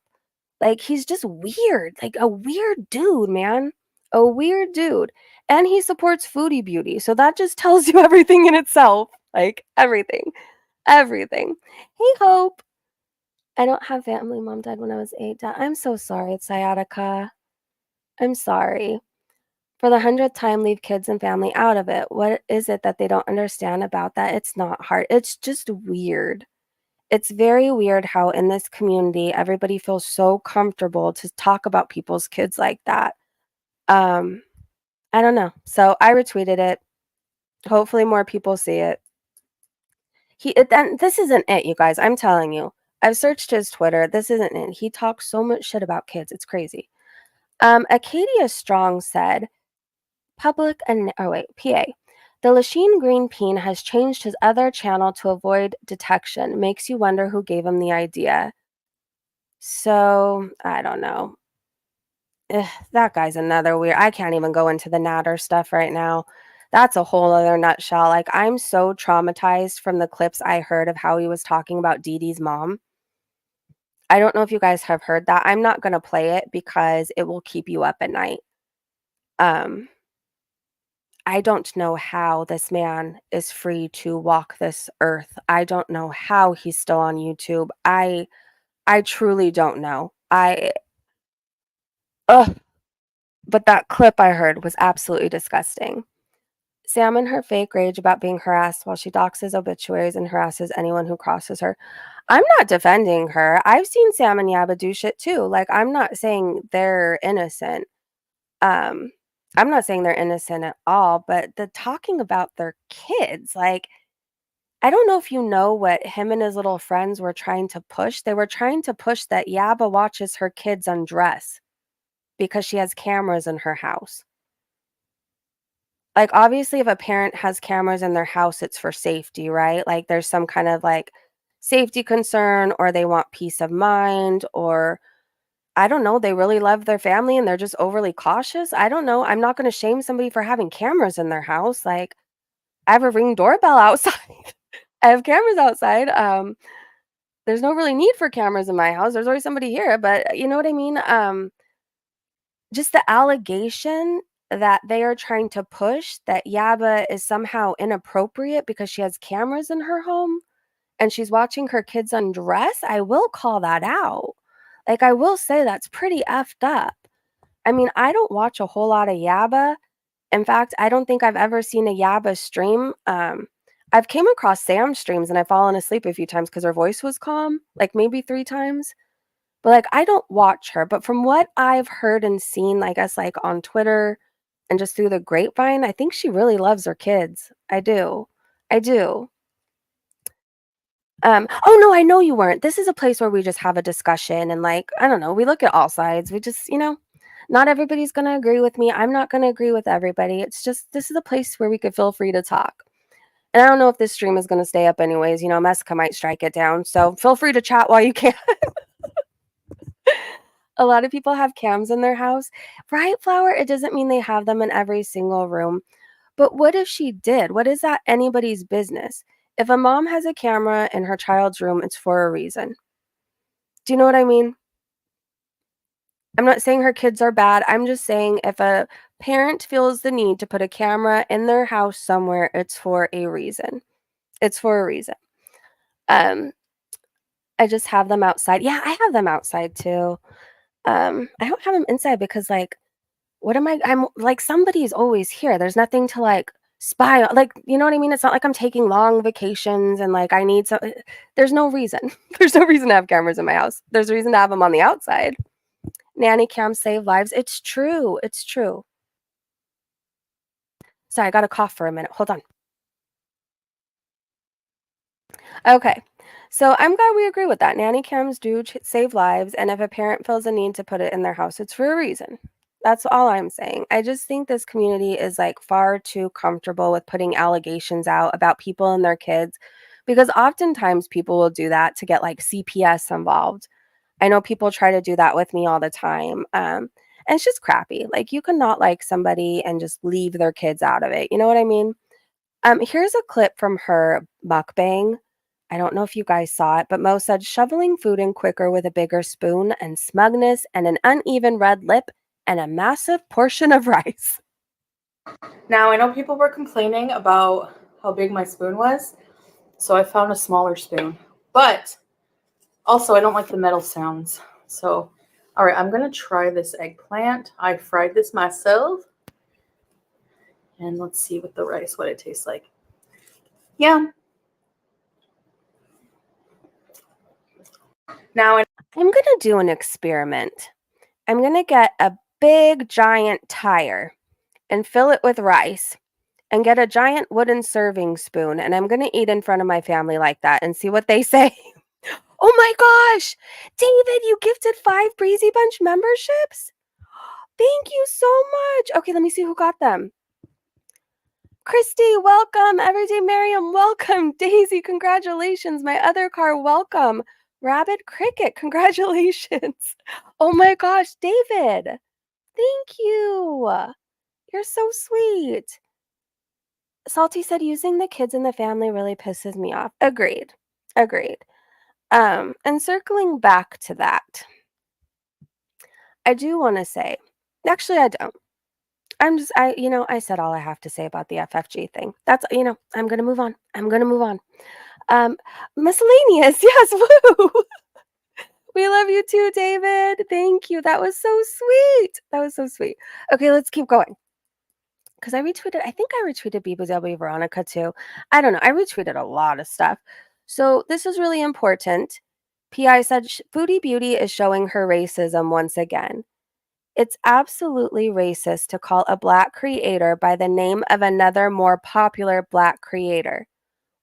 Like, he's just weird, like a weird dude, man. A weird dude. And he supports Foodie Beauty. So that just tells you everything in itself. Like, everything. Everything. Hey, Hope. I don't have family. Mom died when I was 8. I'm so sorry. It's sciatica. I'm sorry. For the 100th time, leave kids and family out of it. What is it that they don't understand about that? It's not hard. It's just weird. It's very weird how in this community, everybody feels so comfortable to talk about people's kids like that. I don't know. So I retweeted it. Hopefully more people see it. Then this isn't it, you guys. I'm telling you. I've searched his Twitter. This isn't it. He talks so much shit about kids. It's crazy. Acadia Strong said, PA. The Lachine Green Peen has changed his other channel to avoid detection. Makes you wonder who gave him the idea. So, I don't know. That guy's another weird. I can't even go into the Natter stuff right now. That's a whole other nutshell. Like, I'm so traumatized from the clips I heard of how he was talking about Dee Dee's mom. I don't know if you guys have heard that. I'm not gonna play it because it will keep you up at night. Um, I don't know how this man is free to walk this earth. I don't know how he's still on YouTube. I truly don't know. Ugh, but that clip I heard was absolutely disgusting. Sam and her fake rage about being harassed while she doxes obituaries and harasses anyone who crosses her. I'm not defending her. I've seen Sam and Yaba do shit too. Like, I'm not saying they're innocent. Um, I'm not saying they're innocent at all, but the talking about their kids, like, I don't know if you know what him and his little friends were trying to push. They were trying to push that Yaba watches her kids undress because she has cameras in her house. Like, obviously, if a parent has cameras in their house, it's for safety, right? Like, there's some kind of, like, safety concern, or they want peace of mind, or I don't know, they really love their family and they're just overly cautious. I don't know. I'm not gonna shame somebody for having cameras in their house. Like, I have a Ring doorbell outside. I have cameras outside. There's no really need for cameras in my house. There's always somebody here, but you know what I mean? Just the allegation that they are trying to push that Yaba is somehow inappropriate because she has cameras in her home and she's watching her kids undress, I will call that out. Like, I will say that's pretty effed up. I mean, I don't watch a whole lot of Yaba. In fact, I don't think I've ever seen a Yaba stream. I've came across Sam's streams and I've fallen asleep a few times because her voice was calm, like maybe 3 times. But, like, I don't watch her, but from what I've heard and seen, I guess, like, on Twitter and just through the grapevine, I think she really loves her kids. I do. I do. Oh, no, I know you weren't. This is a place where we just have a discussion and, like, I don't know, we look at all sides. We just, not everybody's gonna agree with me. I'm not gonna agree with everybody. It's just this is a place where we could feel free to talk. And I don't know if this stream is gonna stay up anyways. Messica might strike it down, so feel free to chat while you can. A lot of people have cams in their house. Right, Flower? It doesn't mean they have them in every single room. But what if she did? What is that anybody's business? If a mom has a camera in her child's room, it's for a reason. Do you know what I mean? I'm not saying her kids are bad. I'm just saying if a parent feels the need to put a camera in their house somewhere, it's for a reason. It's for a reason. I just have them outside. Yeah, I have them outside too. I don't have them inside because, like, I'm like, somebody's always here. There's nothing to, like, spy on. Like, you know what I mean? It's not like I'm taking long vacations and, like, I need there's no reason. There's no reason to have cameras in my house. There's a reason to have them on the outside. Nanny cams save lives. It's true. It's true. Sorry, I got a cough for a minute. Hold on. Okay. So I'm glad we agree with that. Nanny cams do save lives, and if a parent feels a need to put it in their house, it's for a reason. That's all I'm saying. I just think this community is, like, far too comfortable with putting allegations out about people and their kids because oftentimes people will do that to get, like, CPS involved. I know people try to do that with me all the time. And it's just crappy. Like, you cannot like somebody and just leave their kids out of it. You know what I mean? Here's a clip from her mukbang. I don't know if you guys saw it, but Mo said shoveling food in quicker with a bigger spoon and smugness and an uneven red lip and a massive portion of rice. Now, I know people were complaining about how big my spoon was, so I found a smaller spoon. But also, I don't like the metal sounds. So, all right, I'm going to try this eggplant. I fried this myself. And let's see with the rice what it tastes like. Yeah. Now, I'm going to do an experiment. I'm going to get a big, giant tire and fill it with rice and get a giant wooden serving spoon. And I'm going to eat in front of my family like that and see what they say. Oh my gosh! David, you gifted 5 Breezy Bunch memberships? Thank you so much. Okay, let me see who got them. Christy, welcome. Everyday Miriam, welcome. Daisy, congratulations. My other car, welcome. Rabbit Cricket, congratulations. Oh my gosh, David. Thank you. You're so sweet. Salty said using the kids in the family really pisses me off. Agreed. Agreed. And circling back to that, I do want to say, actually, I don't. I said all I have to say about the FFG thing. That's, I'm going to move on. I'm going to move on. Miscellaneous. Yes. Woo. We love you too, David. Thank you. That was so sweet. That was so sweet. Okay, let's keep going. Because I think I retweeted BBW Veronica too. I don't know. I retweeted a lot of stuff. So this is really important. PI said Foodie Beauty is showing her racism once again. It's absolutely racist to call a Black creator by the name of another more popular Black creator.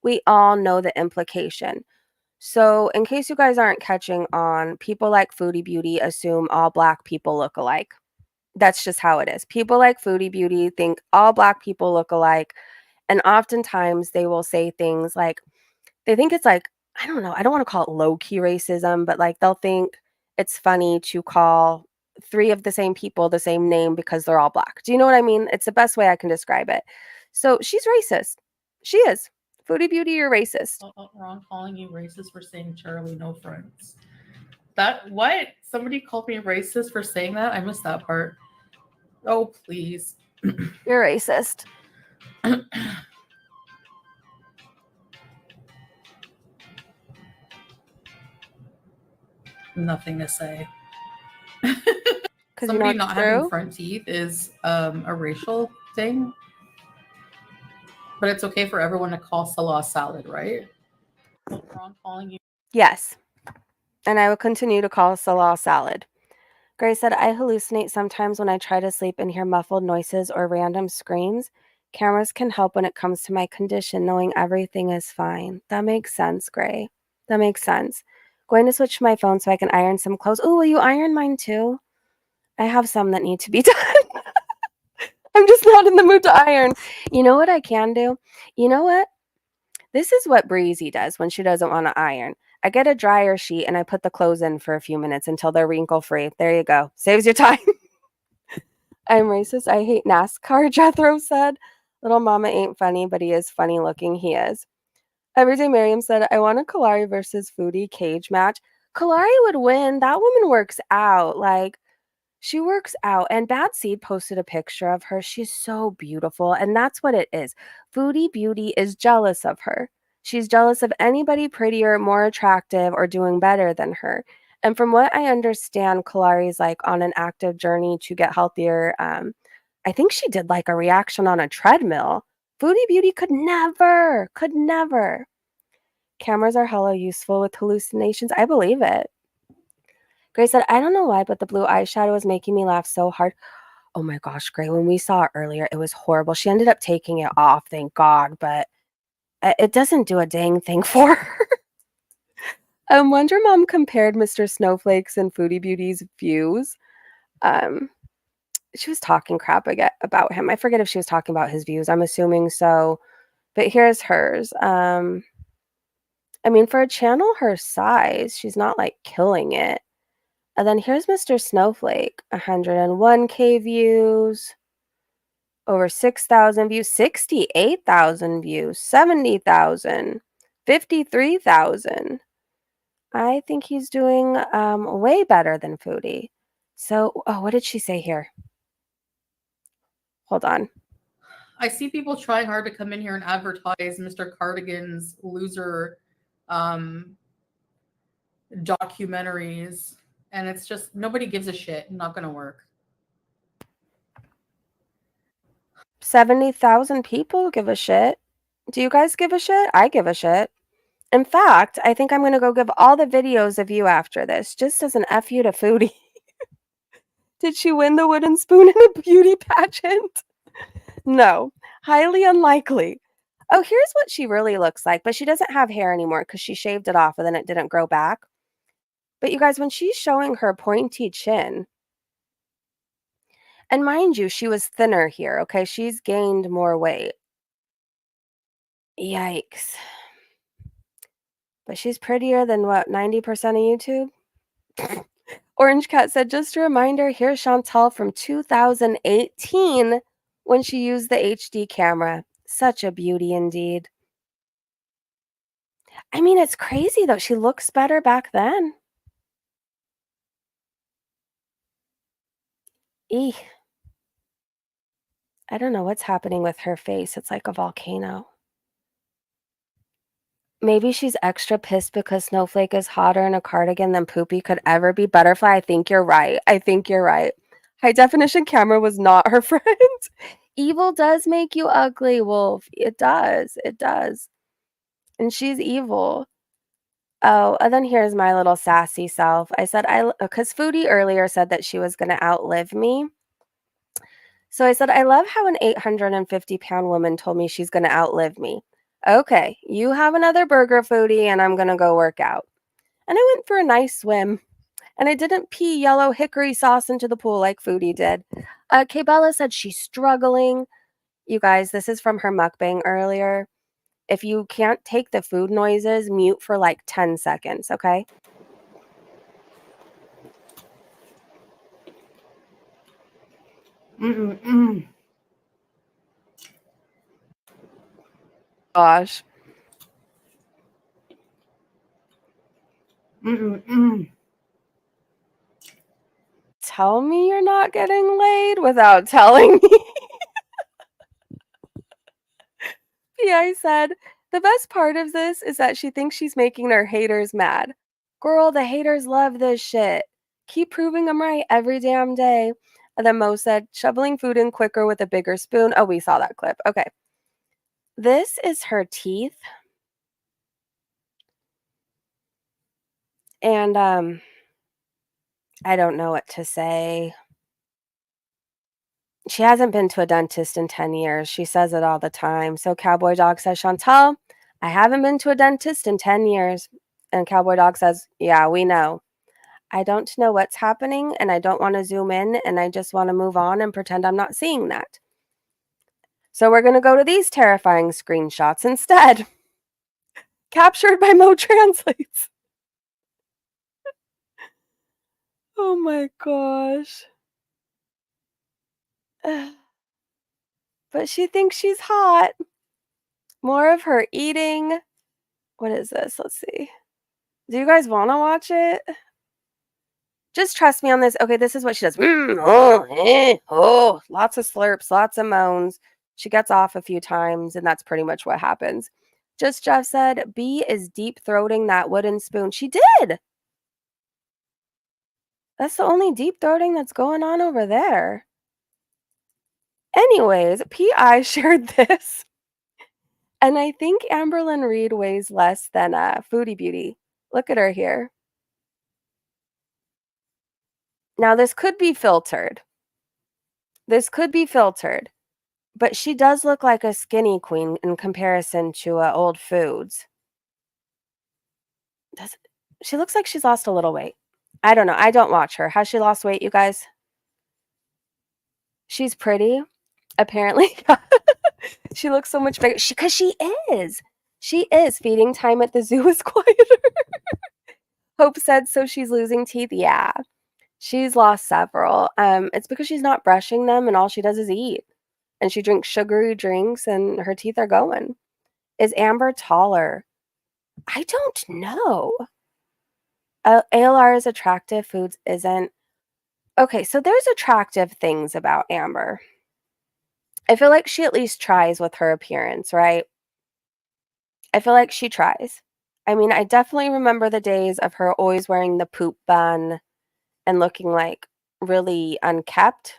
We all know the implication. So, in case you guys aren't catching on, people like Foodie Beauty assume all Black people look alike. That's just how it is. People like Foodie Beauty think all Black people look alike. And oftentimes they will say things like, they think it's like, I don't know, I don't want to call it low key racism, but like they'll think it's funny to call three of the same people the same name because they're all Black. Do you know what I mean? It's the best way I can describe it. So she's racist. She is. Foodie Beauty, you're racist. Wrong calling you racist for saying Charlie no friends. That what? Somebody called me racist for saying that? I missed that part. Oh, please. You're racist. Nothing to say. Because Somebody not having front teeth is a racial thing. But it's okay for everyone to call Salah salad, right? Wrong calling you. Yes. And I will continue to call Salah salad. Grace said, I hallucinate sometimes when I try to sleep and hear muffled noises or random screams. Cameras can help when it comes to my condition, knowing everything is fine. That makes sense, Gray. That makes sense. Going to switch to my phone so I can iron some clothes. Oh, will you iron mine too? I have some that need to be done. I'm just not in the mood to iron. You know what I can do? You know what? This is what Breezy does when she doesn't want to iron. I get a dryer sheet and I put the clothes in for a few minutes until they're wrinkle free. There you go. Saves you time. I'm racist. I hate NASCAR, Jethro said. Little mama ain't funny, but he is funny looking. He is. Everyday Miriam said, I want a Kalari versus Foodie cage match. Kalari would win. That woman works out. Like, she works out. And Bad Seed posted a picture of her. She's so beautiful. And that's what it is. Foodie Beauty is jealous of her. She's jealous of anybody prettier, more attractive, or doing better than her. And from what I understand, Kalari's like on an active journey to get healthier. I think she did like a reaction on a treadmill. Foodie Beauty could never. Cameras are hella useful with hallucinations. I believe it. Grace said, I don't know why, but the blue eyeshadow was making me laugh so hard. Oh my gosh, Gray, when we saw it earlier, it was horrible. She ended up taking it off, thank God, but it doesn't do a dang thing for her. Wonder Mom compared Mr. Snowflake's and Foodie Beauty's views. She was talking crap about him. I forget if she was talking about his views. I'm assuming so. But here's hers. I mean, for a channel her size, she's not like killing it. And then here's Mr. Snowflake, 101K views, over 6,000 views, 68,000 views, 70,000, 53,000. I think he's doing way better than Foodie. So, what did she say here? Hold on. I see people trying hard to come in here and advertise Mr. Cardigan's loser documentaries. And it's just, nobody gives a shit. Not going to work. 70,000 people give a shit. Do you guys give a shit? I give a shit. In fact, I think I'm going to go give all the videos of you after this, just as an F you to Foodie. Did she win the wooden spoon in a beauty pageant? No, highly unlikely. Oh, here's what she really looks like, but she doesn't have hair anymore because she shaved it off and then it didn't grow back. But you guys, when she's showing her pointy chin, and mind you, she was thinner here, okay? She's gained more weight. Yikes. But she's prettier than what, 90% of YouTube? Orange Cat said, just a reminder, here's Chantal from 2018 when she used the HD camera. Such a beauty indeed. I mean, it's crazy though. She looks better back then. Eeh. I don't know what's happening with her face. It's like a volcano. Maybe she's extra pissed because Snowflake is hotter in a cardigan than Poopy could ever be. Butterfly, I think you're right. I think you're right. High definition camera was not her friend. Evil does make you ugly, Wolf. It does. It does. And she's evil. Oh, and then here's my little sassy self. I said, because Foodie earlier said that she was going to outlive me. So I said, I love how an 850-pound woman told me she's going to outlive me. Okay, you have another burger, Foodie, and I'm going to go work out. And I went for a nice swim. And I didn't pee yellow hickory sauce into the pool like Foodie did. Kbella said she's struggling. You guys, this is from her mukbang earlier. If you can't take the food noises, mute for like 10 seconds, okay? Gosh. Tell me you're not getting laid without telling me. I said, the best part of this is that she thinks she's making her haters mad. Girl, the haters love this shit. Keep proving them right every damn day. And then Mo said, shoveling food in quicker with a bigger spoon. Oh, we saw that clip. Okay. This is her teeth. And I don't know what to say. She hasn't been to a dentist in 10 years. She says it all the time. So Cowboy Dog says, Chantal, I haven't been to a dentist in 10 years. And Cowboy Dog says, yeah, we know. I don't know what's happening and I don't want to zoom in and I just want to move on and pretend I'm not seeing that. So we're going to go to these terrifying screenshots instead. Captured by Mo Translates. Oh my gosh. But she thinks she's hot. More of her eating. What is this? Let's see. Do you guys want to watch it? Just trust me on this. Okay, this is what she does. Lots of slurps, lots of moans. She gets off a few times, and that's pretty much what happens. Just Jeff said, B is deep throating that wooden spoon. She did. That's the only deep throating that's going on over there. Anyways, P.I. shared this. And I think Amberlynn Reed weighs less than Foodie Beauty. Look at her here. Now, this could be filtered. But she does look like a skinny queen in comparison to Old Foods. She looks like she's lost a little weight. I don't know. I don't watch her. Has she lost weight, you guys? She's pretty, apparently. She looks so much bigger. Because she is. She is. Feeding time at the zoo is quieter. Hope said, so she's losing teeth? Yeah. She's lost several. It's because she's not brushing them and all she does is eat. And she drinks sugary drinks and her teeth are going. Is Amber taller? I don't know. ALR is attractive, Foods isn't. Okay, so there's attractive things about Amber. I feel like she at least tries with her appearance, right? I feel like she tries. I mean, I definitely remember the days of her always wearing the poop bun and looking like really unkept.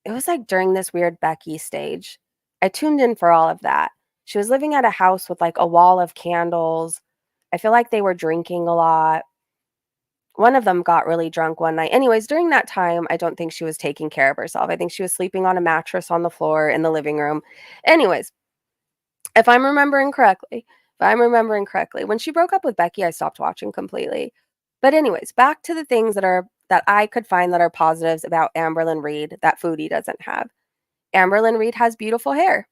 It was like during this weird Becky stage. I tuned in for all of that. She was living at a house with like a wall of candles. I feel like they were drinking a lot. One of them got really drunk one night. Anyways, during that time, I don't think she was taking care of herself. I think she was sleeping on a mattress on the floor in the living room. Anyways, if I'm remembering correctly, when she broke up with Becky, I stopped watching completely. But anyways, back to the things that I could find that are positives about Amberlynn Reed that Foodie doesn't have. Amberlynn Reed has beautiful hair,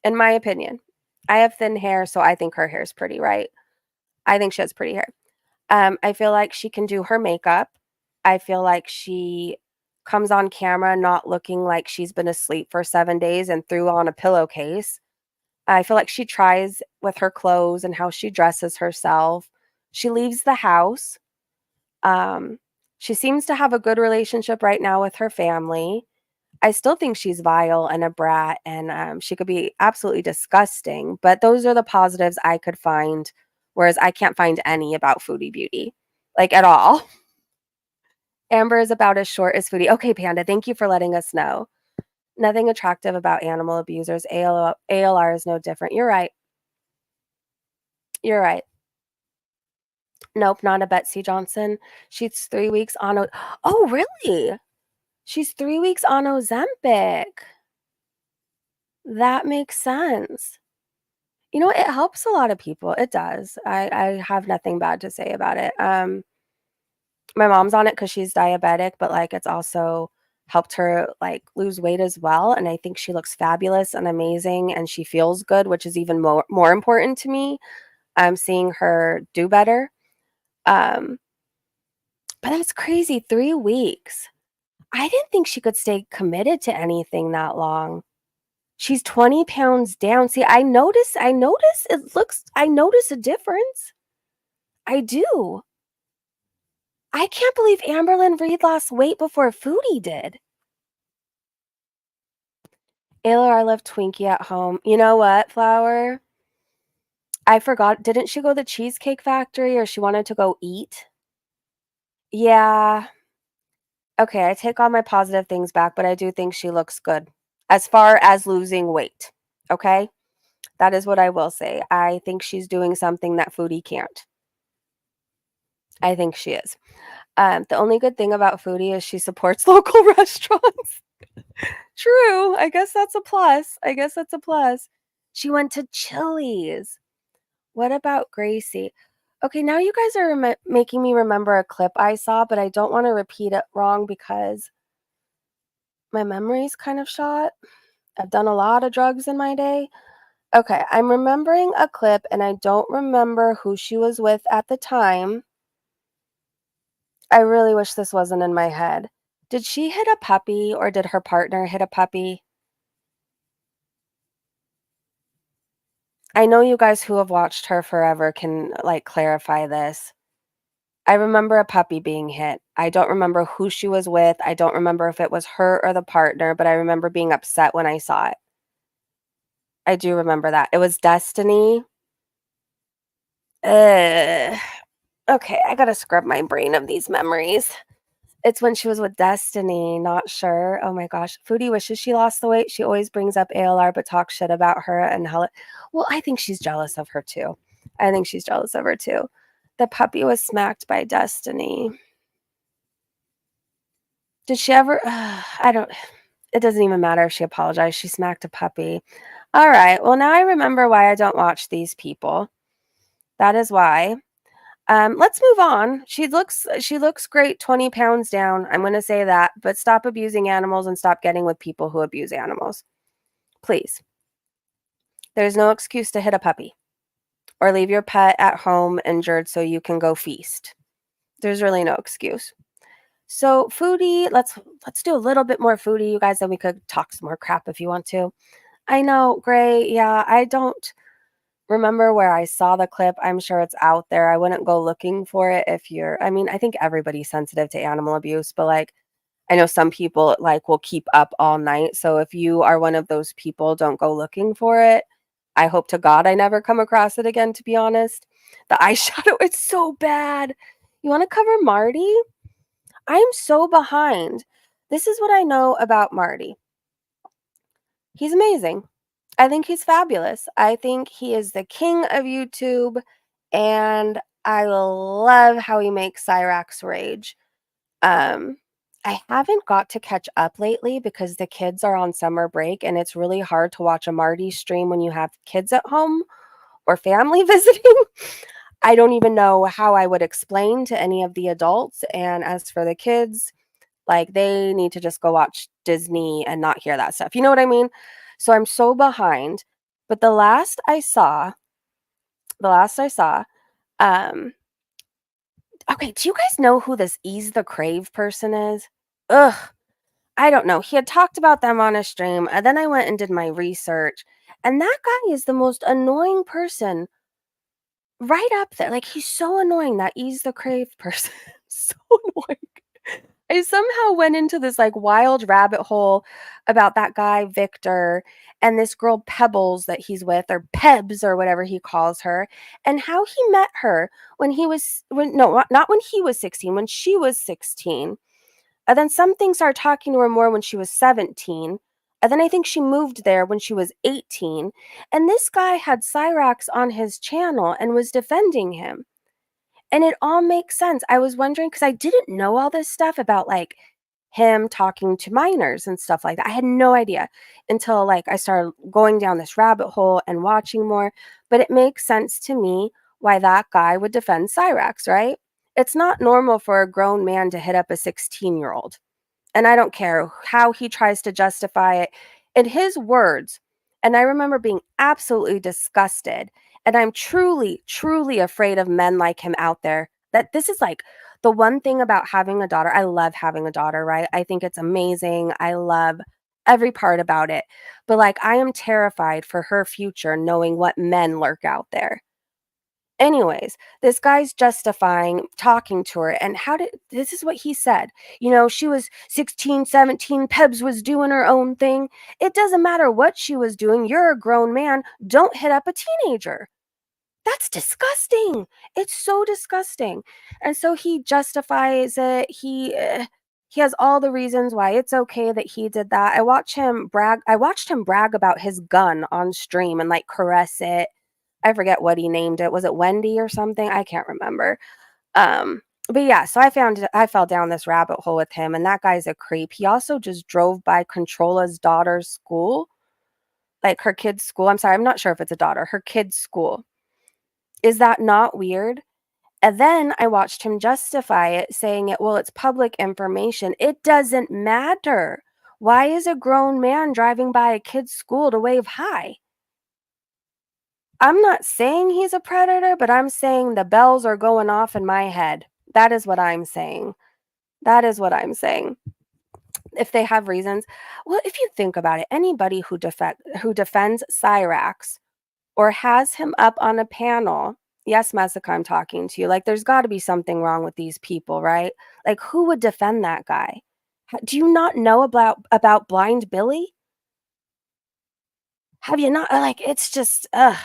in my opinion. I have thin hair, so I think her hair is pretty, right? I think she has pretty hair. I feel like she can do her makeup. I feel like she comes on camera not looking like she's been asleep for 7 days and threw on a pillowcase. I feel like she tries with her clothes and how she dresses herself. She leaves the house. Um, she seems to have a good relationship right now with her family. I still think she's vile and a brat, and she could be absolutely disgusting. But those are the positives I could find, whereas I can't find any about Foodie Beauty, like at all. Amber is about as short as Foodie. Okay, Panda, thank you for letting us know. Nothing attractive about animal abusers. ALR is no different. You're right. You're right. Nope, not a Betsy Johnson. She's 3 weeks on Oh, really? She's 3 weeks on Ozempic. That makes sense. You know, it helps a lot of people. It does. I have nothing bad to say about it. My mom's on it because she's diabetic, but, like, it's also helped her, like, lose weight as well, and I think she looks fabulous and amazing, and she feels good, which is even more important to me. I'm seeing her do better. Um, but that's crazy, 3 weeks. I didn't think she could stay committed to anything that long. She's 20 pounds down. See, I notice a difference. I do. I can't believe Amberlynn Reed lost weight before Foodie did. Ayla, I love Twinkie at home. You know what, Flower? I forgot. Didn't she go to the Cheesecake Factory or she wanted to go eat? Yeah. Okay, I take all my positive things back, but I do think she looks good as far as losing weight. Okay? That is what I will say. I think she's doing something that Foodie can't. I think she is. The only good thing about Foodie is she supports local restaurants. True. I guess that's a plus. She went to Chili's. What about Gracie? Okay, now you guys are making me remember a clip I saw, but I don't want to repeat it wrong because my memory's kind of shot. I've done a lot of drugs in my day. Okay, I'm remembering a clip and I don't remember who she was with at the time. I really wish this wasn't in my head. Did she hit a puppy or did her partner hit a puppy? I know you guys who have watched her forever can, like, clarify this. I remember a puppy being hit. I don't remember who she was with. I don't remember if it was her or the partner, but I remember being upset when I saw it. I do remember that. It was Destiny. Ugh. Okay, I gotta scrub my brain of these memories. It's when she was with Destiny, not sure. Oh my gosh. Foodie wishes she lost the weight. She always brings up ALR but talks shit about her and how well, I think she's jealous of her too. The puppy was smacked by Destiny. Did she ever it doesn't even matter if she apologized. She smacked a puppy. All right. Well, now I remember why I don't watch these people. That is why. Let's move on. She looks great, 20 pounds down. I'm going to say that, but stop abusing animals and stop getting with people who abuse animals. Please. There's no excuse to hit a puppy or leave your pet at home injured so you can go feast. There's really no excuse. So Foodie, let's do a little bit more Foodie, you guys, then we could talk some more crap if you want to. I know, Gray. Yeah, I don't remember where I saw the clip. I'm sure it's out there. I wouldn't go looking for it I think everybody's sensitive to animal abuse, but, like, I know some people, like, will keep up all night. So if you are one of those people, don't go looking for it. I hope to God I never come across it again, to be honest. The eyeshadow, it's so bad. You want to cover Marty? I am so behind. This is what I know about Marty. He's amazing. I think he's fabulous. I think he is the king of YouTube, and I love how he makes Cyrax rage. I haven't got to catch up lately because the kids are on summer break, and it's really hard to watch a Marty stream when you have kids at home or family visiting. I don't even know how I would explain to any of the adults, and as for the kids, like, they need to just go watch Disney and not hear that stuff. You know what I mean? So I'm so behind. But the last I saw, um, okay, do you guys know who this Ease the Crave person is? Ugh, I don't know. He had talked about them on a stream, and then I went and did my research, And that guy is the most annoying person right up there. Like, he's so annoying, that Ease the Crave person. So annoying. I somehow went into this like wild rabbit hole about that guy Victor and this girl Pebbles that he's with, or Pebs or whatever he calls her, and how he met her when he was when no, not when he was 16, when she was 16. And then something started talking to her more when she was 17. And then I think she moved there when she was 18. And this guy had Cyrax on his channel and was defending him. And it all makes sense. I was wondering, because I didn't know all this stuff about like him talking to minors and stuff like that. I had no idea until like I started going down this rabbit hole and watching more. But it makes sense to me why that guy would defend Cyrax, right? It's not normal for a grown man to hit up a 16-year-old. And I don't care how he tries to justify it. In his words, and I remember being absolutely disgusted, and I'm truly, truly afraid of men like him out there. That this is like the one thing about having a daughter. I love having a daughter, right? I think it's amazing. I love every part about it. But like, I am terrified for her future knowing what men lurk out there. Anyways, this guy's justifying talking to her, and this is what he said. She was 16, 17, Pebs was doing her own thing. It doesn't matter what she was doing. You're a grown man. Don't hit up a teenager. That's disgusting. It's so disgusting. And so he justifies it. He has all the reasons why it's okay that he did that. I watched him brag about his gun on stream and like caress it. I forget what he named it. Was it Wendy or something? I can't remember. But yeah, so I fell down this rabbit hole with him, and that guy's a creep. He also just drove by Controla's daughter's school, like her kid's school. I'm sorry, I'm not sure if it's a daughter, her kid's school. Is that not weird? And then I watched him justify it, saying well, it's public information. It doesn't matter. Why is a grown man driving by a kid's school to wave hi? I'm not saying he's a predator, but I'm saying the bells are going off in my head. That is what I'm saying. That is what I'm saying. If they have reasons. Well, if you think about it, anybody who defends Cyrax or has him up on a panel, yes, Messica, I'm talking to you. Like, there's got to be something wrong with these people, right? Like, who would defend that guy? Do you not know about Blind Billy? Have you not? Like, it's just, ugh.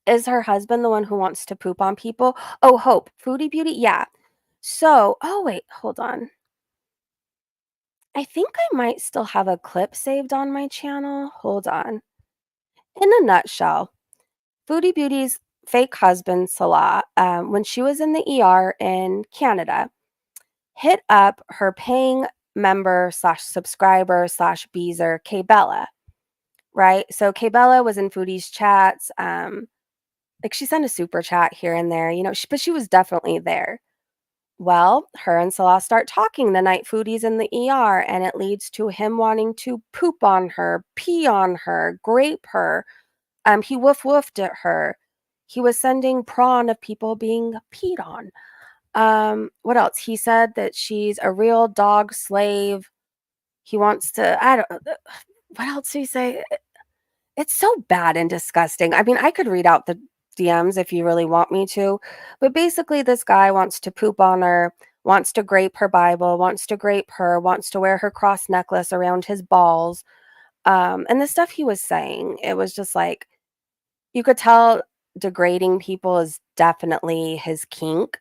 Is her husband the one who wants to poop on people? Oh, Hope. Foodie Beauty? Yeah. So, oh, wait, hold on. I think I might still have a clip saved on my channel. Hold on. In a nutshell, Foodie Beauty's fake husband, Salah, when she was in the ER in Canada, hit up her paying member / subscriber / Beezer, Kbella, right? So Kbella was in Foodie's chats. Like, she sent a super chat here and there, but she was definitely there. Well, her and Salah start talking the night Foodie's in the ER, and it leads to him wanting to poop on her, pee on her, grape her. He woof-woofed at her. He was sending prawn of people being peed on. What else? He said that she's a real dog slave. He wants to, what else did he say? It's so bad and disgusting. I mean, I could read out the DMs if you really want me to, but basically this guy wants to poop on her, wants to grape her Bible, wants to grape her, wants to wear her cross necklace around his balls. And the stuff he was saying, it was just like, you could tell degrading people is definitely his kink.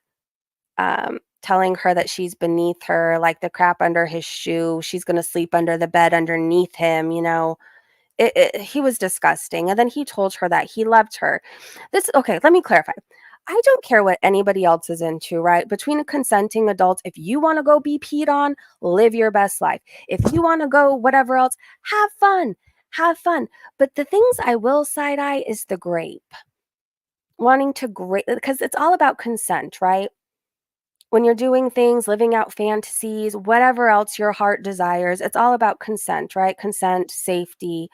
Telling her that she's beneath her, like the crap under his shoe. She's going to sleep under the bed underneath him, he was disgusting. And then he told her that he loved her. Okay, let me clarify. I don't care what anybody else is into, right? Between consenting adults, if you want to go be peed on, live your best life. If you want to go whatever else, have fun. Have fun. But the things I will side eye is the grape. Wanting to grape, because it's all about consent, right? When you're doing things, living out fantasies, whatever else your heart desires, it's all about consent, right? Consent, safety.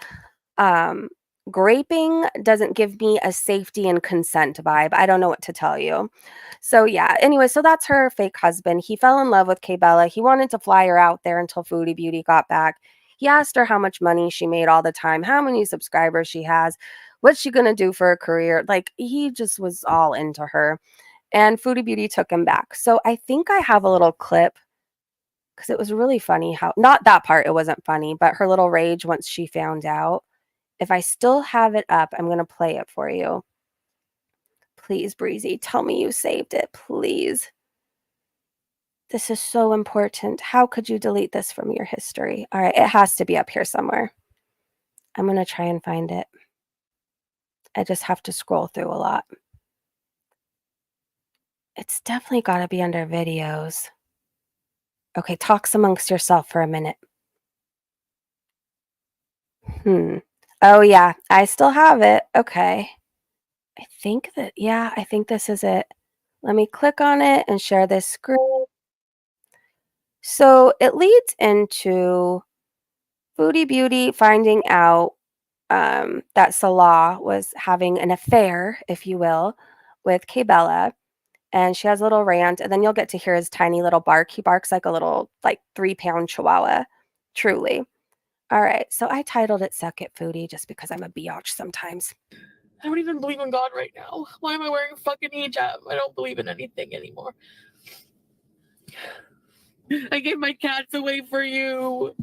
Graping doesn't give me a safety and consent vibe. I don't know what to tell you. So yeah, anyway, so that's her fake husband. He fell in love with Kbella. He wanted to fly her out there until Foodie Beauty got back. He asked her how much money she made all the time, how many subscribers she has, what's she gonna do for a career. Like, he just was all into her. And Foodie Beauty took him back. So I think I have a little clip because it was really funny how, not that part, it wasn't funny, but her little rage once she found out. If I still have it up, I'm gonna play it for you. Please, Breezy, tell me you saved it, please. This is so important. How could you delete this from your history? All right, it has to be up here somewhere. I'm gonna try and find it. I just have to scroll through a lot. It's definitely gotta be under videos. Okay, talks amongst yourself for a minute. Oh yeah, I still have it. Okay. I think that, yeah, I think this is it. Let me click on it and share this screen. So it leads into Foodie Beauty finding out that Salah was having an affair, if you will, with Kbella. And she has a little rant, and then you'll get to hear his tiny little bark. He barks like a little, like 3-pound chihuahua, truly. All right, so I titled it Suck It Foodie just because I'm a biatch sometimes. I don't even believe in God right now. Why am I wearing a fucking hijab? I don't believe in anything anymore. I gave my cats away for you.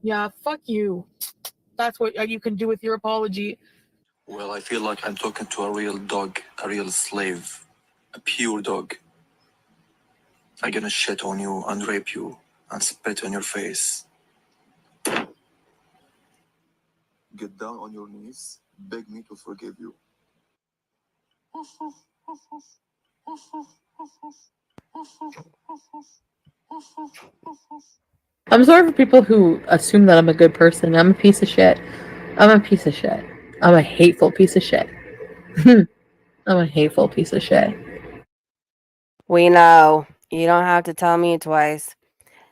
Yeah, fuck you. That's what you can do with your apology. Well, I feel like I'm talking to a real dog, a real slave, a pure dog. I'm gonna shit on you and rape you and spit on your face. Get down on your knees, beg me to forgive you. I'm sorry for people who assume that I'm a good person. I'm a piece of shit. I'm a piece of shit. I'm a hateful piece of shit. I'm a hateful piece of shit. We know. You don't have to tell me twice.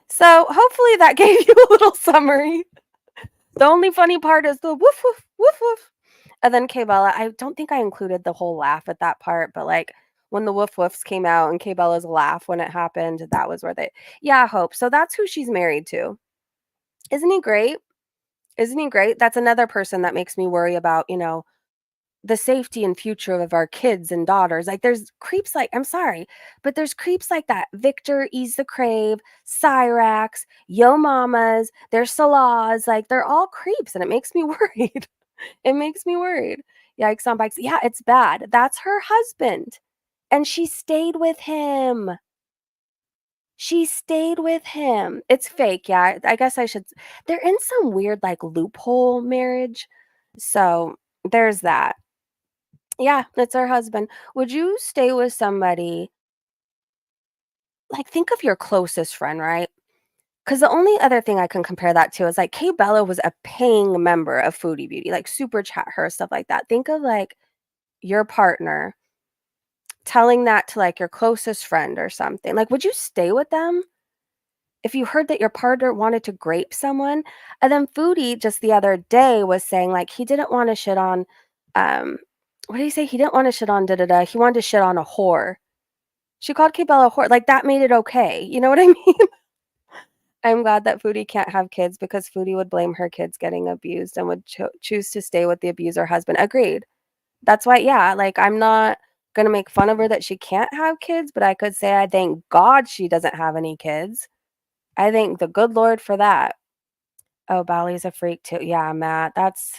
So hopefully that gave you a little summary. The only funny part is the woof woof woof woof. And then Kbella, I don't think I included the whole laugh at that part, but like when the woof woofs came out and Kbella's laugh when it happened, that was where they, yeah, Hope. So that's who she's married to. Isn't he great? Isn't he great? That's another person that makes me worry about, the safety and future of our kids and daughters. Like there's creeps like, I'm sorry, but there's creeps like that. Victor, Ease the Crave, Cyrax, Yo Mamas, there's Salahs, like they're all creeps and it makes me worried. It makes me worried. Yikes on bikes. Yeah, it's bad. That's her husband. And she stayed with him. She stayed with him. It's fake. Yeah, I guess I should. They're in some weird like loophole marriage. So there's that. Yeah, it's her husband. Would you stay with somebody, like, think of your closest friend, right? Because the only other thing I can compare that to is like Kay Bella was a paying member of Foodie Beauty, like super chat her, stuff like that. Think of like your partner telling that to like your closest friend or something. Like, would you stay with them if you heard that your partner wanted to grape someone? And then Foodie just the other day was saying like he didn't want to shit on, what did he say? He didn't want to shit on da da da. He wanted to shit on a whore. She called Kay Bella a whore. Like that made it okay. You know what I mean? I'm glad that Foodie can't have kids because Foodie would blame her kids getting abused and would choose to stay with the abuser husband. Agreed. That's why, yeah, like I'm not gonna make fun of her that she can't have kids, but I could say I thank God she doesn't have any kids. I thank the good Lord for that. Oh, Bally's a freak too. Yeah, Matt, that's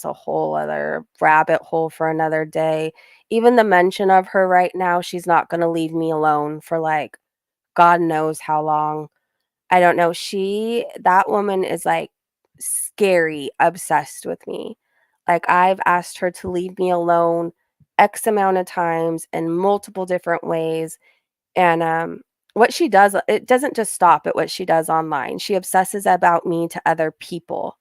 a whole other rabbit hole for another day. Even the mention of her right now, she's not gonna leave me alone for like God knows how long. I don't know. That woman is like scary obsessed with me. Like I've asked her to leave me alone X amount of times in multiple different ways. And what she does, it doesn't just stop at what she does online. She obsesses about me to other people.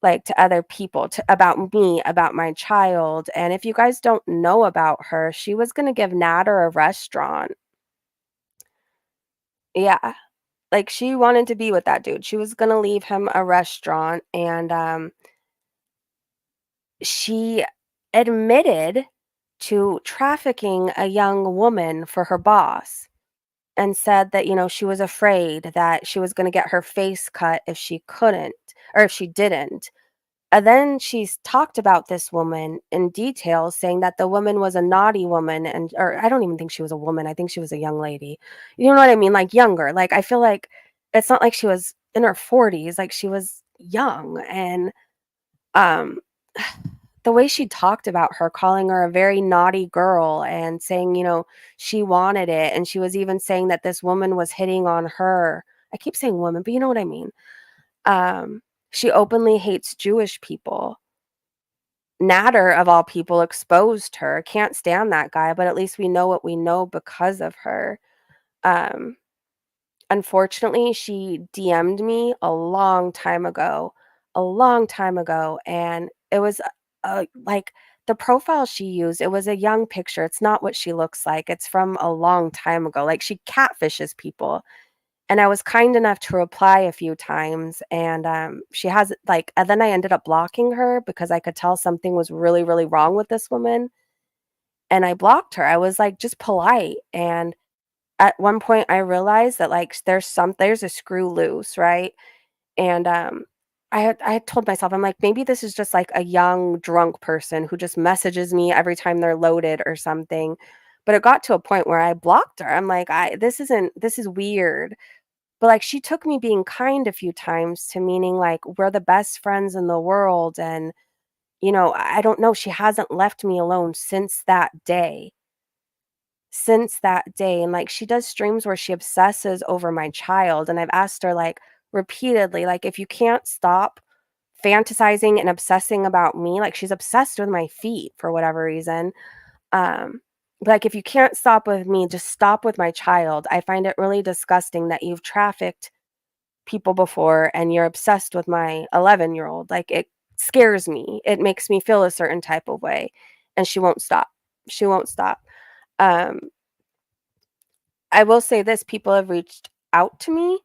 Like to other people, to about me, about my child. And if you guys don't know about her, she was gonna give Nader a restaurant. Yeah. Like, she wanted to be with that dude. She was gonna leave him a restaurant, and, she admitted to trafficking a young woman for her boss. and said that, she was afraid that she was going to get her face cut if she couldn't, or if she didn't. And then she's talked about this woman in detail, saying that the woman was a naughty woman, or I don't even think she was a woman. I think she was a young lady. You know what I mean? Like younger. Like I feel like it's not like she was in her 40s, like she was young. And um the way she talked about her, calling her a very naughty girl and saying, she wanted it. And she was even saying that this woman was hitting on her. I keep saying woman, but you know what I mean. She openly hates Jewish people. Natter, of all people, exposed her. Can't stand that guy, but at least we know what we know because of her. Um, Unfortunately, she DM'd me a long time ago, and it was like the profile she used, it was a young picture. It's not what she looks like. It's from a long time ago. Like she catfishes people. And I was kind enough to reply a few times, and she has and then I ended up blocking her because I could tell something was really, really wrong with this woman. And I blocked her. I was like just polite. And at one point I realized that there's a screw loose, right? And I had told myself, I'm like, maybe this is just like a young drunk person who just messages me every time they're loaded or something. But it got to a point where I blocked her. I'm like, this is weird. But like she took me being kind a few times to meaning like we're the best friends in the world. And I don't know, she hasn't left me alone since that day. And like she does streams where she obsesses over my child, and I've asked her like repeatedly, like, if you can't stop fantasizing and obsessing about me, like she's obsessed with my feet for whatever reason. um like, if you can't stop with me, just stop with my child. I find it really disgusting that you've trafficked people before and you're obsessed with my 11-year-old. Like, it scares me. It makes me feel a certain type of way. And she won't stop. She won't stop. um I will say this, people have reached out to me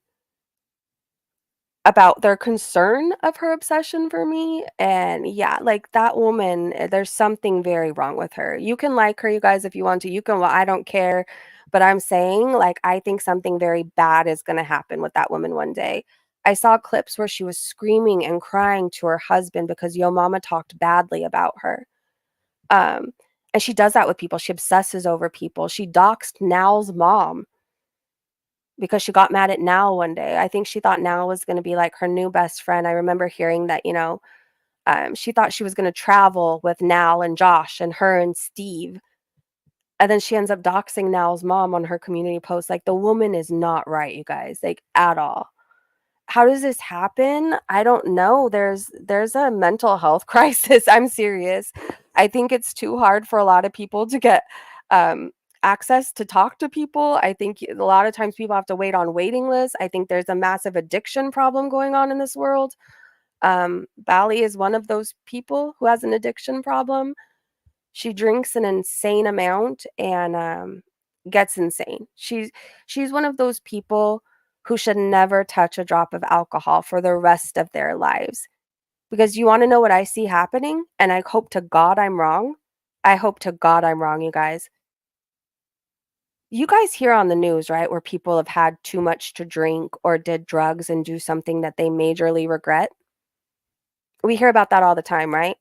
about their concern of her obsession for me, and yeah, like, that woman, there's something very wrong with her. You can like her, you guys, if you want to. You can, well, I don't care, but I'm saying, like, I think something very bad is gonna happen with that woman one day. I saw clips where she was screaming and crying to her husband because Yo Mama talked badly about her. Um, and she does that with people. She obsesses over people. She doxed Nal's mom because she got mad at Nal one day. I think she thought Nal was gonna be, like, her new best friend. I remember hearing that, she thought she was gonna travel with Nal and Josh and her and Steve, and then she ends up doxing Nal's mom on her community post. Like, the woman is not right, you guys, like, at all. How does this happen? I don't know. There's a mental health crisis. I'm serious. I think it's too hard for a lot of people to get um, access to talk to people. I think a lot of times people have to wait on waiting lists. I think there's a massive addiction problem going on in this world. Bali is one of those people who has an addiction problem. She drinks an insane amount and gets insane. She's one of those people who should never touch a drop of alcohol for the rest of their lives. Because you want to know what I see happening? And I hope to God I'm wrong. I hope to God I'm wrong, you guys. You guys hear on the news, right, where people have had too much to drink or did drugs and do something that they majorly regret? We hear about that all the time, right?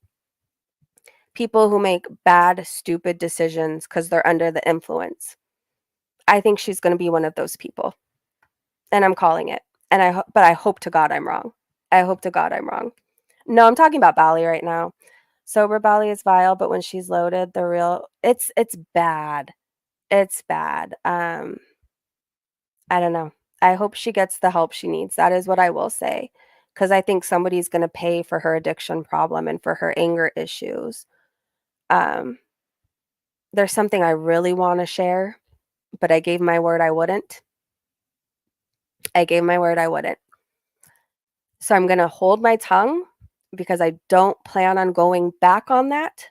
People who make bad, stupid decisions because they're under the influence. I think she's going to be one of those people. And I'm calling it. But I hope to God I'm wrong. I hope to God I'm wrong. No, I'm talking about Bali right now. Sober Bali is vile, but when she's loaded, it's bad. It's bad. I don't know. I hope she gets the help she needs. That is what I will say. Because I think somebody's going to pay for her addiction problem and for her anger issues. Um, there's something I really want to share, but I gave my word I wouldn't. I gave my word I wouldn't. So I'm going to hold my tongue because I don't plan on going back on that.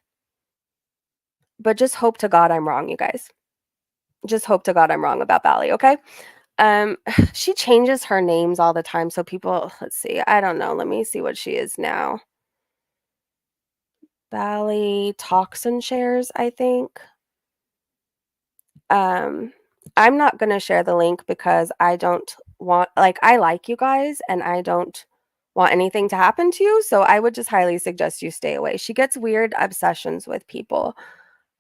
But just hope to God I'm wrong, you guys. Just hope to God I'm wrong about Bali, okay? She changes her names all the time, so people, let's see, I don't know. Let me see what she is now. Bali Toxin Shares, I think. I'm not going to share the link because I don't want, like, I like you guys and I don't want anything to happen to you. So I would just highly suggest you stay away. She gets weird obsessions with people.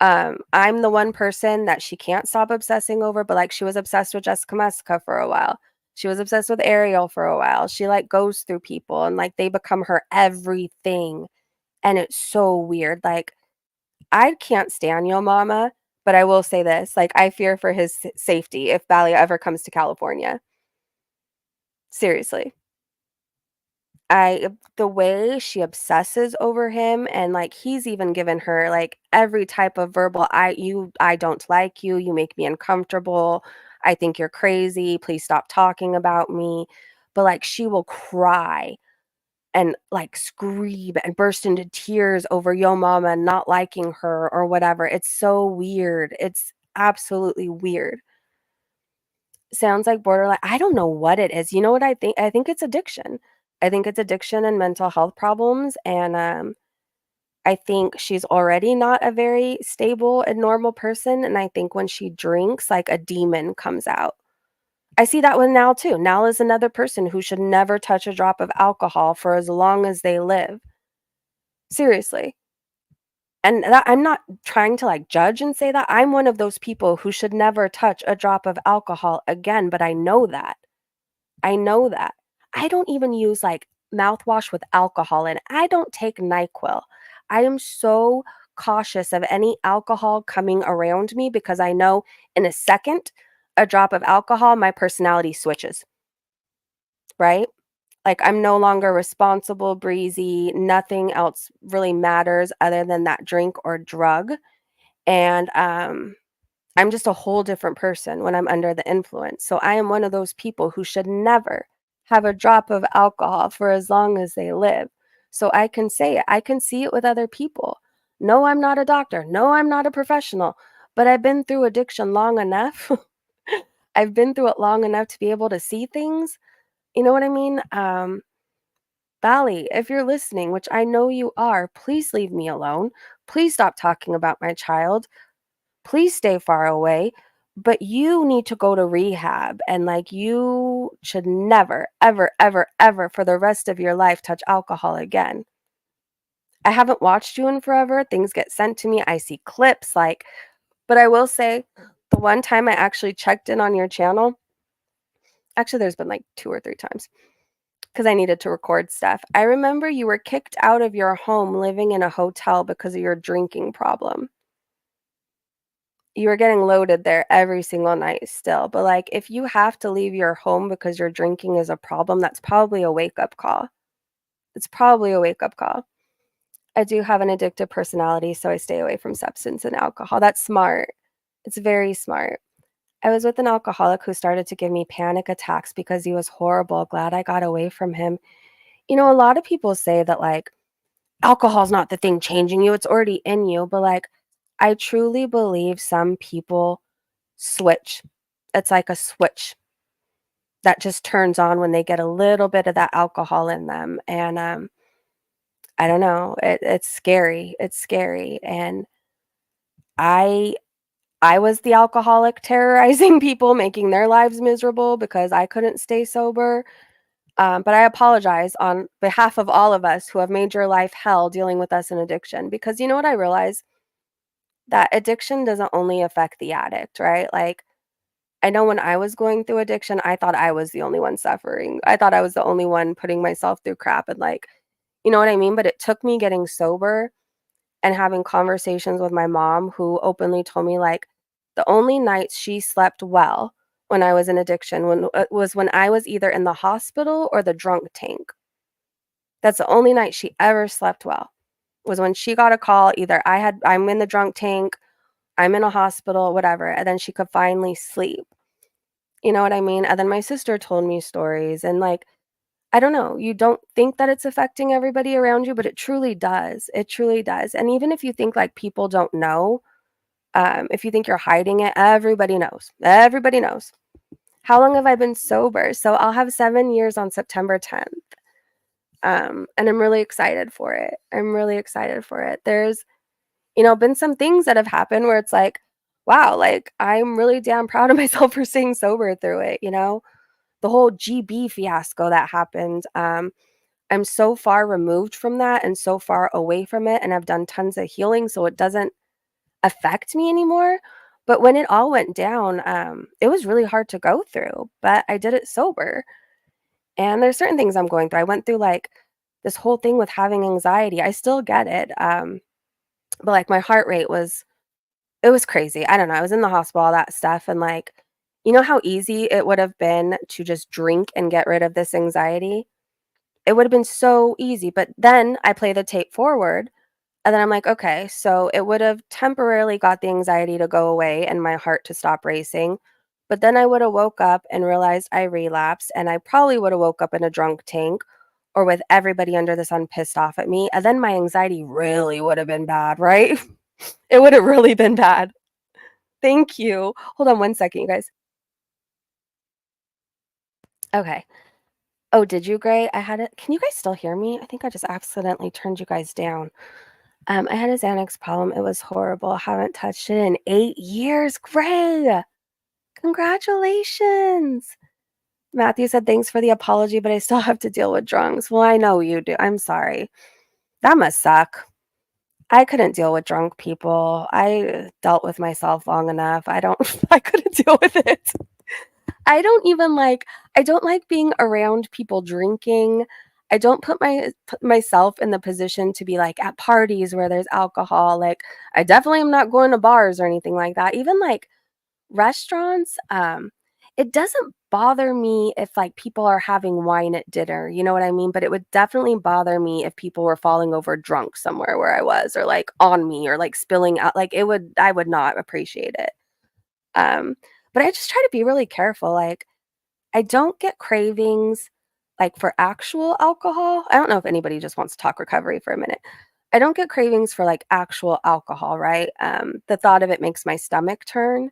I'm the one person that she can't stop obsessing over, but like she was obsessed with Jessica Messica for a while. She was obsessed with Ariel for a while. She like goes through people and like they become her everything. And it's so weird. Like, I can't stand Yo Mama, but I will say this, like, I fear for his safety if Bali ever comes to California. Seriously. The way she obsesses over him and, like, he's even given her, like, every type of verbal, I don't like you, you make me uncomfortable, I think you're crazy, please stop talking about me." But, like, she will cry and like scream and burst into tears over Yo Mama not liking her or whatever. It's so weird. It's absolutely weird. Sounds like borderline. I don't know what it is. You know what I think? I think it's addiction. I think it's addiction and mental health problems. And I think she's already not a very stable and normal person. And I think when she drinks, like a demon comes out. I see that with Nal too. Nal is another person who should never touch a drop of alcohol for as long as they live. Seriously. And that, I'm not trying to like judge and say that. I'm one of those people who should never touch a drop of alcohol again, but I know that. I know that. I don't even use like mouthwash with alcohol in. I don't take NyQuil. I am so cautious of any alcohol coming around me because I know in a second, a drop of alcohol, my personality switches, right? Like, I'm no longer responsible, breezy, nothing else really matters other than that drink or drug, and, I'm just a whole different person when I'm under the influence, so I am one of those people who should never have a drop of alcohol for as long as they live, so I can say it, I can see it with other people. No, I'm not a doctor, no, I'm not a professional, but I've been through addiction long enough. I've been through it long enough to be able to see things, you know what I mean? Bali, if you're listening, which I know you are, please leave me alone. Please stop talking about my child. Please stay far away. But you need to go to rehab and like you should never, ever, ever, ever for the rest of your life touch alcohol again. I haven't watched you in forever. Things get sent to me. I see clips like, but I will say the one time I actually checked in on your channel, actually, there's been like 2 or 3 times because I needed to record stuff. I remember you were kicked out of your home living in a hotel because of your drinking problem. You were getting loaded there every single night still, but, like, if you have to leave your home because your drinking is a problem, that's probably a wake-up call. It's probably a wake-up call. I do have an addictive personality, so I stay away from substance and alcohol. That's smart. It's very smart. I was with an alcoholic who started to give me panic attacks because he was horrible. Glad I got away from him. You know, a lot of people say that, like, alcohol's not the thing changing you, it's already in you, but, like, I truly believe some people switch. It's like a switch that just turns on when they get a little bit of that alcohol in them, and, I don't know, it's scary, and I I was the alcoholic terrorizing people, making their lives miserable because I couldn't stay sober. But I apologize on behalf of all of us who have made your life hell dealing with us in addiction. Because you know what I realize? That addiction doesn't only affect the addict, right? Like, I know when I was going through addiction, I thought I was the only one suffering. I thought I was the only one putting myself through crap and like, you know what I mean? But it took me getting sober and having conversations with my mom who openly told me like the only nights she slept well when I was in addiction was when I was either in the hospital or the drunk tank. That's the only night she ever slept well. Was when she got a call either I'm in the drunk tank, I'm in a hospital, whatever, and then she could finally sleep. You know what I mean? And then my sister told me stories and like I don't know, you don't think that it's affecting everybody around you, but it truly does. It truly does. And even if you think like people don't know, if you think you're hiding it, everybody knows. Everybody knows. How long have I been sober? So I'll have 7 years on September 10th. And I'm really excited for it. I'm really excited for it. There's, been some things that have happened where it's like, wow, like I'm really damn proud of myself for staying sober through it, the whole GB fiasco that happened. I'm so far removed from that and so far away from it, and I've done tons of healing, so it doesn't affect me anymore. But when it all went down, it was really hard to go through, but I did it sober. And there's certain things I'm going through. I went through like this whole thing with having anxiety. I still get it. But like my heart rate it was crazy. I don't know. I was in the hospital, all that stuff. And like, you know how easy it would have been to just drink and get rid of this anxiety? It would have been so easy. But then I play the tape forward. And then I'm like, okay, so it would have temporarily got the anxiety to go away and my heart to stop racing. But then I would have woke up and realized I relapsed, and I probably would have woke up in a drunk tank or with everybody under the sun pissed off at me. And then my anxiety really would have been bad, right? It would have really been bad. Thank you. Hold on one second, you guys. Okay. Oh, did you, Gray? I had it. Can you guys still hear me? I think I just accidentally turned you guys down. I had a Xanax problem. It was horrible. I haven't touched it in 8 years. Gray! Congratulations! Matthew said, thanks for the apology, but I still have to deal with drunks. Well, I know you do. I'm sorry. That must suck. I couldn't deal with drunk people. I dealt with myself long enough. I couldn't deal with it. I don't like being around people drinking. I don't put myself in the position to be like at parties where there's alcohol. Like I definitely am not going to bars or anything like that. Even like restaurants, it doesn't bother me if like people are having wine at dinner, you know what I mean? But it would definitely bother me if people were falling over drunk somewhere where I was, or like on me, or like spilling out. Like I would not appreciate it. Um, but I just try to be really careful. Like I don't get cravings like for actual alcohol. I don't know if anybody just wants to talk recovery for a minute. I don't get cravings for like actual alcohol, right? The thought of it makes my stomach turn.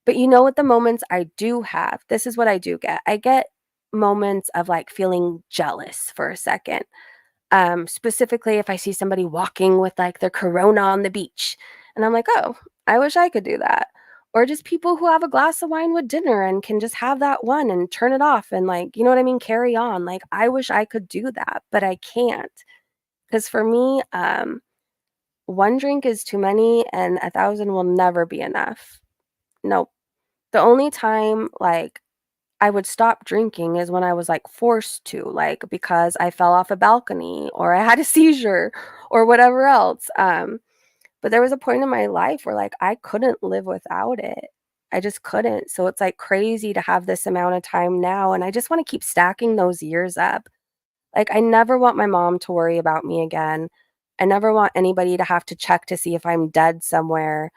But you know what, the moments I do have, this is what I do get. I get moments of like feeling jealous for a second. Specifically if I see somebody walking with like their Corona on the beach, and I'm like, oh, I wish I could do that. Or just people who have a glass of wine with dinner and can just have that one and turn it off and like, you know what I mean, carry on. Like I wish I could do that, but I can't. Because for me, one drink is too many and 1,000 will never be enough. Nope. The only time like I would stop drinking is when I was like forced to, like because I fell off a balcony or I had a seizure or whatever else. But there was a point in my life where like I couldn't live without it. I just couldn't. So it's like crazy to have this amount of time now, and I just want to keep stacking those years up. Like I never want my mom to worry about me again. I never want anybody to have to check to see if I'm dead somewhere.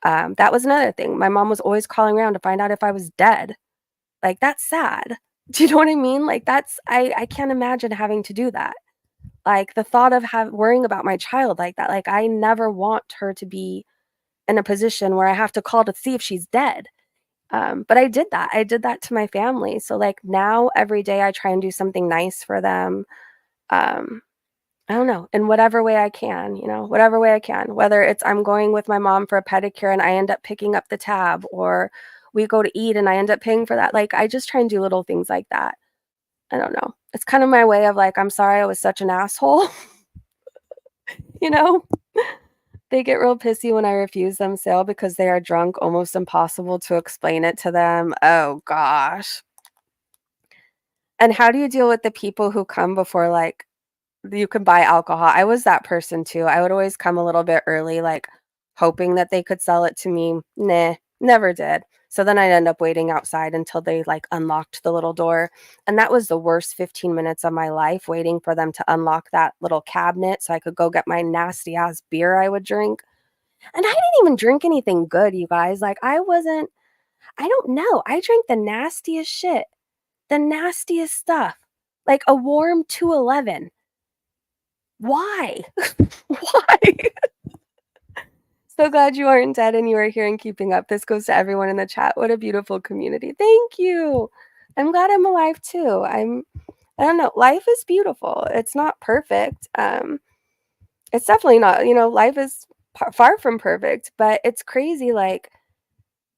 That was another thing. My mom was always calling around to find out if I was dead. Like, that's sad. Do you know what I mean? Like, I can't imagine having to do that. Like, the thought of worrying about my child like that, like, I never want her to be in a position where I have to call to see if she's dead. But I did that. I did that to my family. So, like, now every day I try and do something nice for them. Um, I don't know, in whatever way I can, whatever way I can, whether it's I'm going with my mom for a pedicure and I end up picking up the tab, or we go to eat and I end up paying for that. Like, I just try and do little things like that. I don't know. It's kind of my way of like, I'm sorry I was such an asshole. you know? They get real pissy when I refuse them sale because they are drunk, almost impossible to explain it to them. Oh gosh. And how do you deal with the people who come before like you can buy alcohol? I was that person too. I would always come a little bit early, like hoping that they could sell it to me. Nah, never did. So then I'd end up waiting outside until they like unlocked the little door. And that was the worst 15 minutes of my life, waiting for them to unlock that little cabinet so I could go get my nasty ass beer I would drink. And I didn't even drink anything good, you guys. Like I don't know. I drank the nastiest shit, the nastiest stuff, like a warm 211. Why? Why? So glad you aren't dead and you are here and keeping up. This goes to everyone in the chat. What a beautiful community. Thank you. I'm glad I'm alive too. I don't know. Life is beautiful. It's not perfect. It's definitely not, life is far from perfect, but it's crazy, like,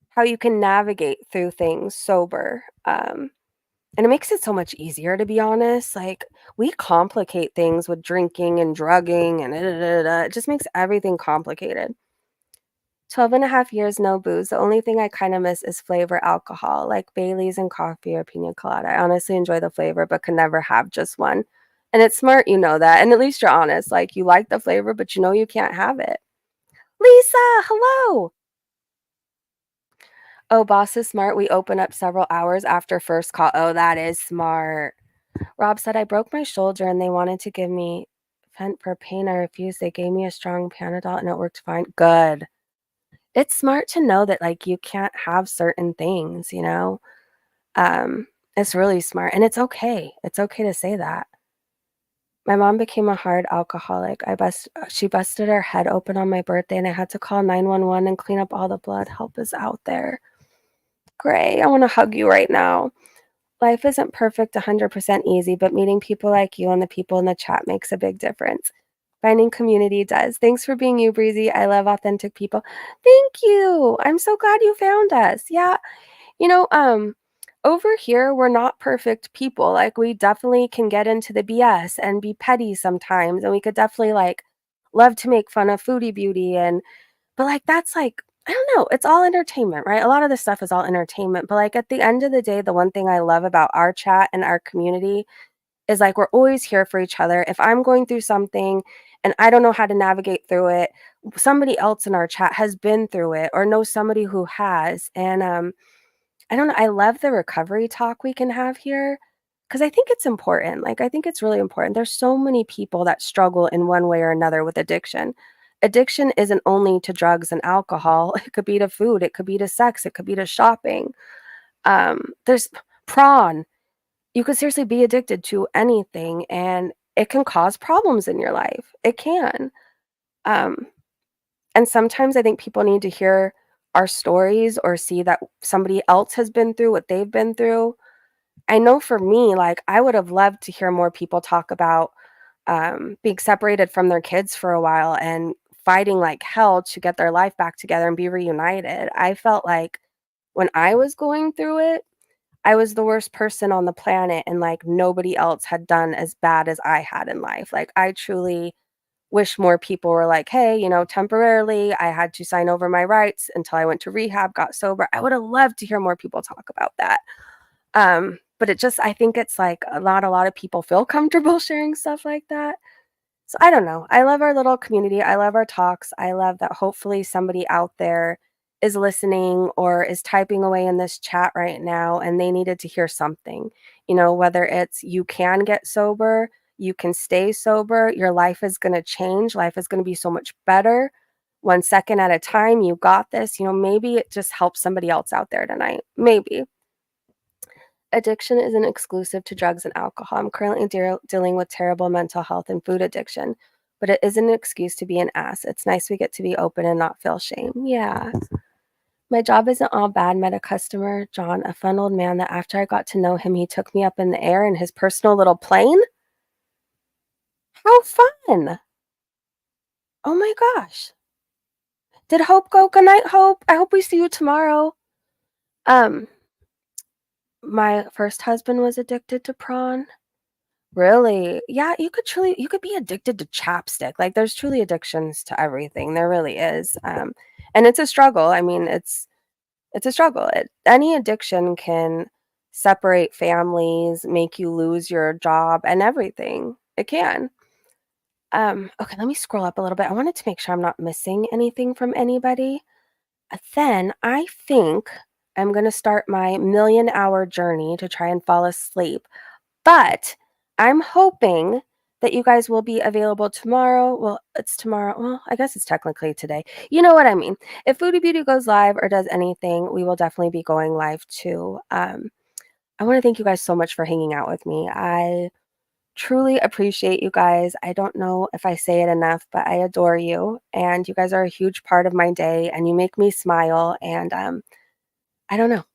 how you can navigate through things sober. And it makes it so much easier, to be honest. Like, we complicate things with drinking and drugging and it just makes everything complicated. 12 and a half years, no booze. The only thing I kind of miss is flavor alcohol, like Bailey's and coffee or pina colada. I honestly enjoy the flavor, but can never have just one. And it's smart, you know that. And at least you're honest. Like, you like the flavor, but you know you can't have it. Lisa, hello. Oh, boss is smart. We open up several hours after first call. Oh, that is smart. Rob said, I broke my shoulder and they wanted to give me Fent for pain. I refused. They gave me a strong Panadol and it worked fine. Good. It's smart to know that, like, you can't have certain things, you know? It's really smart. And it's okay. It's okay to say that. My mom became a hard alcoholic. She busted her head open on my birthday and I had to call 911 and clean up all the blood. Help is out there. Gray, I want to hug you right now. Life isn't perfect 100% easy, but meeting people like you and the people in the chat makes a big difference. Finding community does. Thanks for being you, Breezy. I love authentic people. Thank you. I'm so glad you found us. Yeah. You know, over here, we're not perfect people. Like, we definitely can get into the BS and be petty sometimes. And we could definitely, like, love to make fun of Foodie Beauty but, like, that's, like, I don't know, it's all entertainment, right? A lot of this stuff is all entertainment, but, like, at the end of the day, the one thing I love about our chat and our community is, like, we're always here for each other. If I'm going through something and I don't know how to navigate through it, somebody else in our chat has been through it or knows somebody who has, and, I don't know, I love the recovery talk we can have here because I think it's important. Like, I think it's really important. There's so many people that struggle in one way or another with addiction. Addiction isn't only to drugs and alcohol. It could be to food. It could be to sex. It could be to shopping. There's prawn. You could seriously be addicted to anything, and it can cause problems in your life. It can. Um, and sometimes I think people need to hear our stories or see that somebody else has been through what they've been through. I know for me, like, I would have loved to hear more people talk about being separated from their kids for a while and fighting like hell to get their life back together and be reunited. I felt like when I was going through it, I was the worst person on the planet, and like nobody else had done as bad as I had in life. Like, I truly wish more people were like, hey, you know, temporarily I had to sign over my rights until I went to rehab, got sober. I would have loved to hear more people talk about that. But it just, I think it's like not a lot of people feel comfortable sharing stuff like that. So I don't know. I love our little community. I love our talks. I love that hopefully somebody out there is listening or is typing away in this chat right now and they needed to hear something. You know, whether it's you can get sober, you can stay sober, your life is going to change, life is going to be so much better. 1 second at a time, you got this. You know, maybe it just helps somebody else out there tonight. Maybe. Addiction isn't exclusive to drugs and alcohol. I'm currently dealing with terrible mental health and food addiction, but it isn't an excuse to be an ass. It's nice we get to be open and not feel shame. Yeah. My job isn't all bad. Met a customer, John, a fun old man that after I got to know him, he took me up in the air in his personal little plane. How fun. Oh my gosh. Did Hope go? Good night, Hope. I hope we see you tomorrow. Um, my first husband was addicted to prawn. Really? Yeah, you could be addicted to chapstick. Like, there's truly addictions to everything. There really is. And it's a struggle. I mean, it's a struggle. Any addiction can separate families, make you lose your job and everything. It can. Okay, let me scroll up a little bit. I wanted to make sure I'm not missing anything from anybody. Then I think I'm going to start my million-hour journey to try and fall asleep. But I'm hoping that you guys will be available tomorrow. Well, it's tomorrow. Well, I guess it's technically today. You know what I mean. If Foodie Beauty goes live or does anything, we will definitely be going live too. I want to thank you guys so much for hanging out with me. I truly appreciate you guys. I don't know if I say it enough, but I adore you. And you guys are a huge part of my day and you make me smile. And I don't know.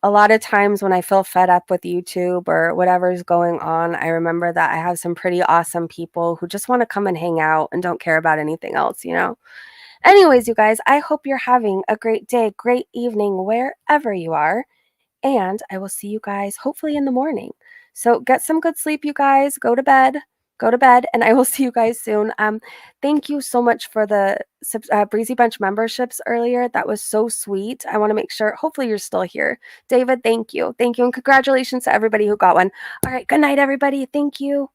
A lot of times when I feel fed up with YouTube or whatever's going on, I remember that I have some pretty awesome people who just want to come and hang out and don't care about anything else, you know? Anyways, you guys, I hope you're having a great day, great evening, wherever you are. And I will see you guys hopefully in the morning. So get some good sleep, you guys. Go to bed. Go to bed, and I will see you guys soon. Thank you so much for the Breezy Bunch memberships earlier. That was so sweet. I want to make sure. Hopefully, you're still here, David. Thank you, and congratulations to everybody who got one. All right, good night, everybody. Thank you.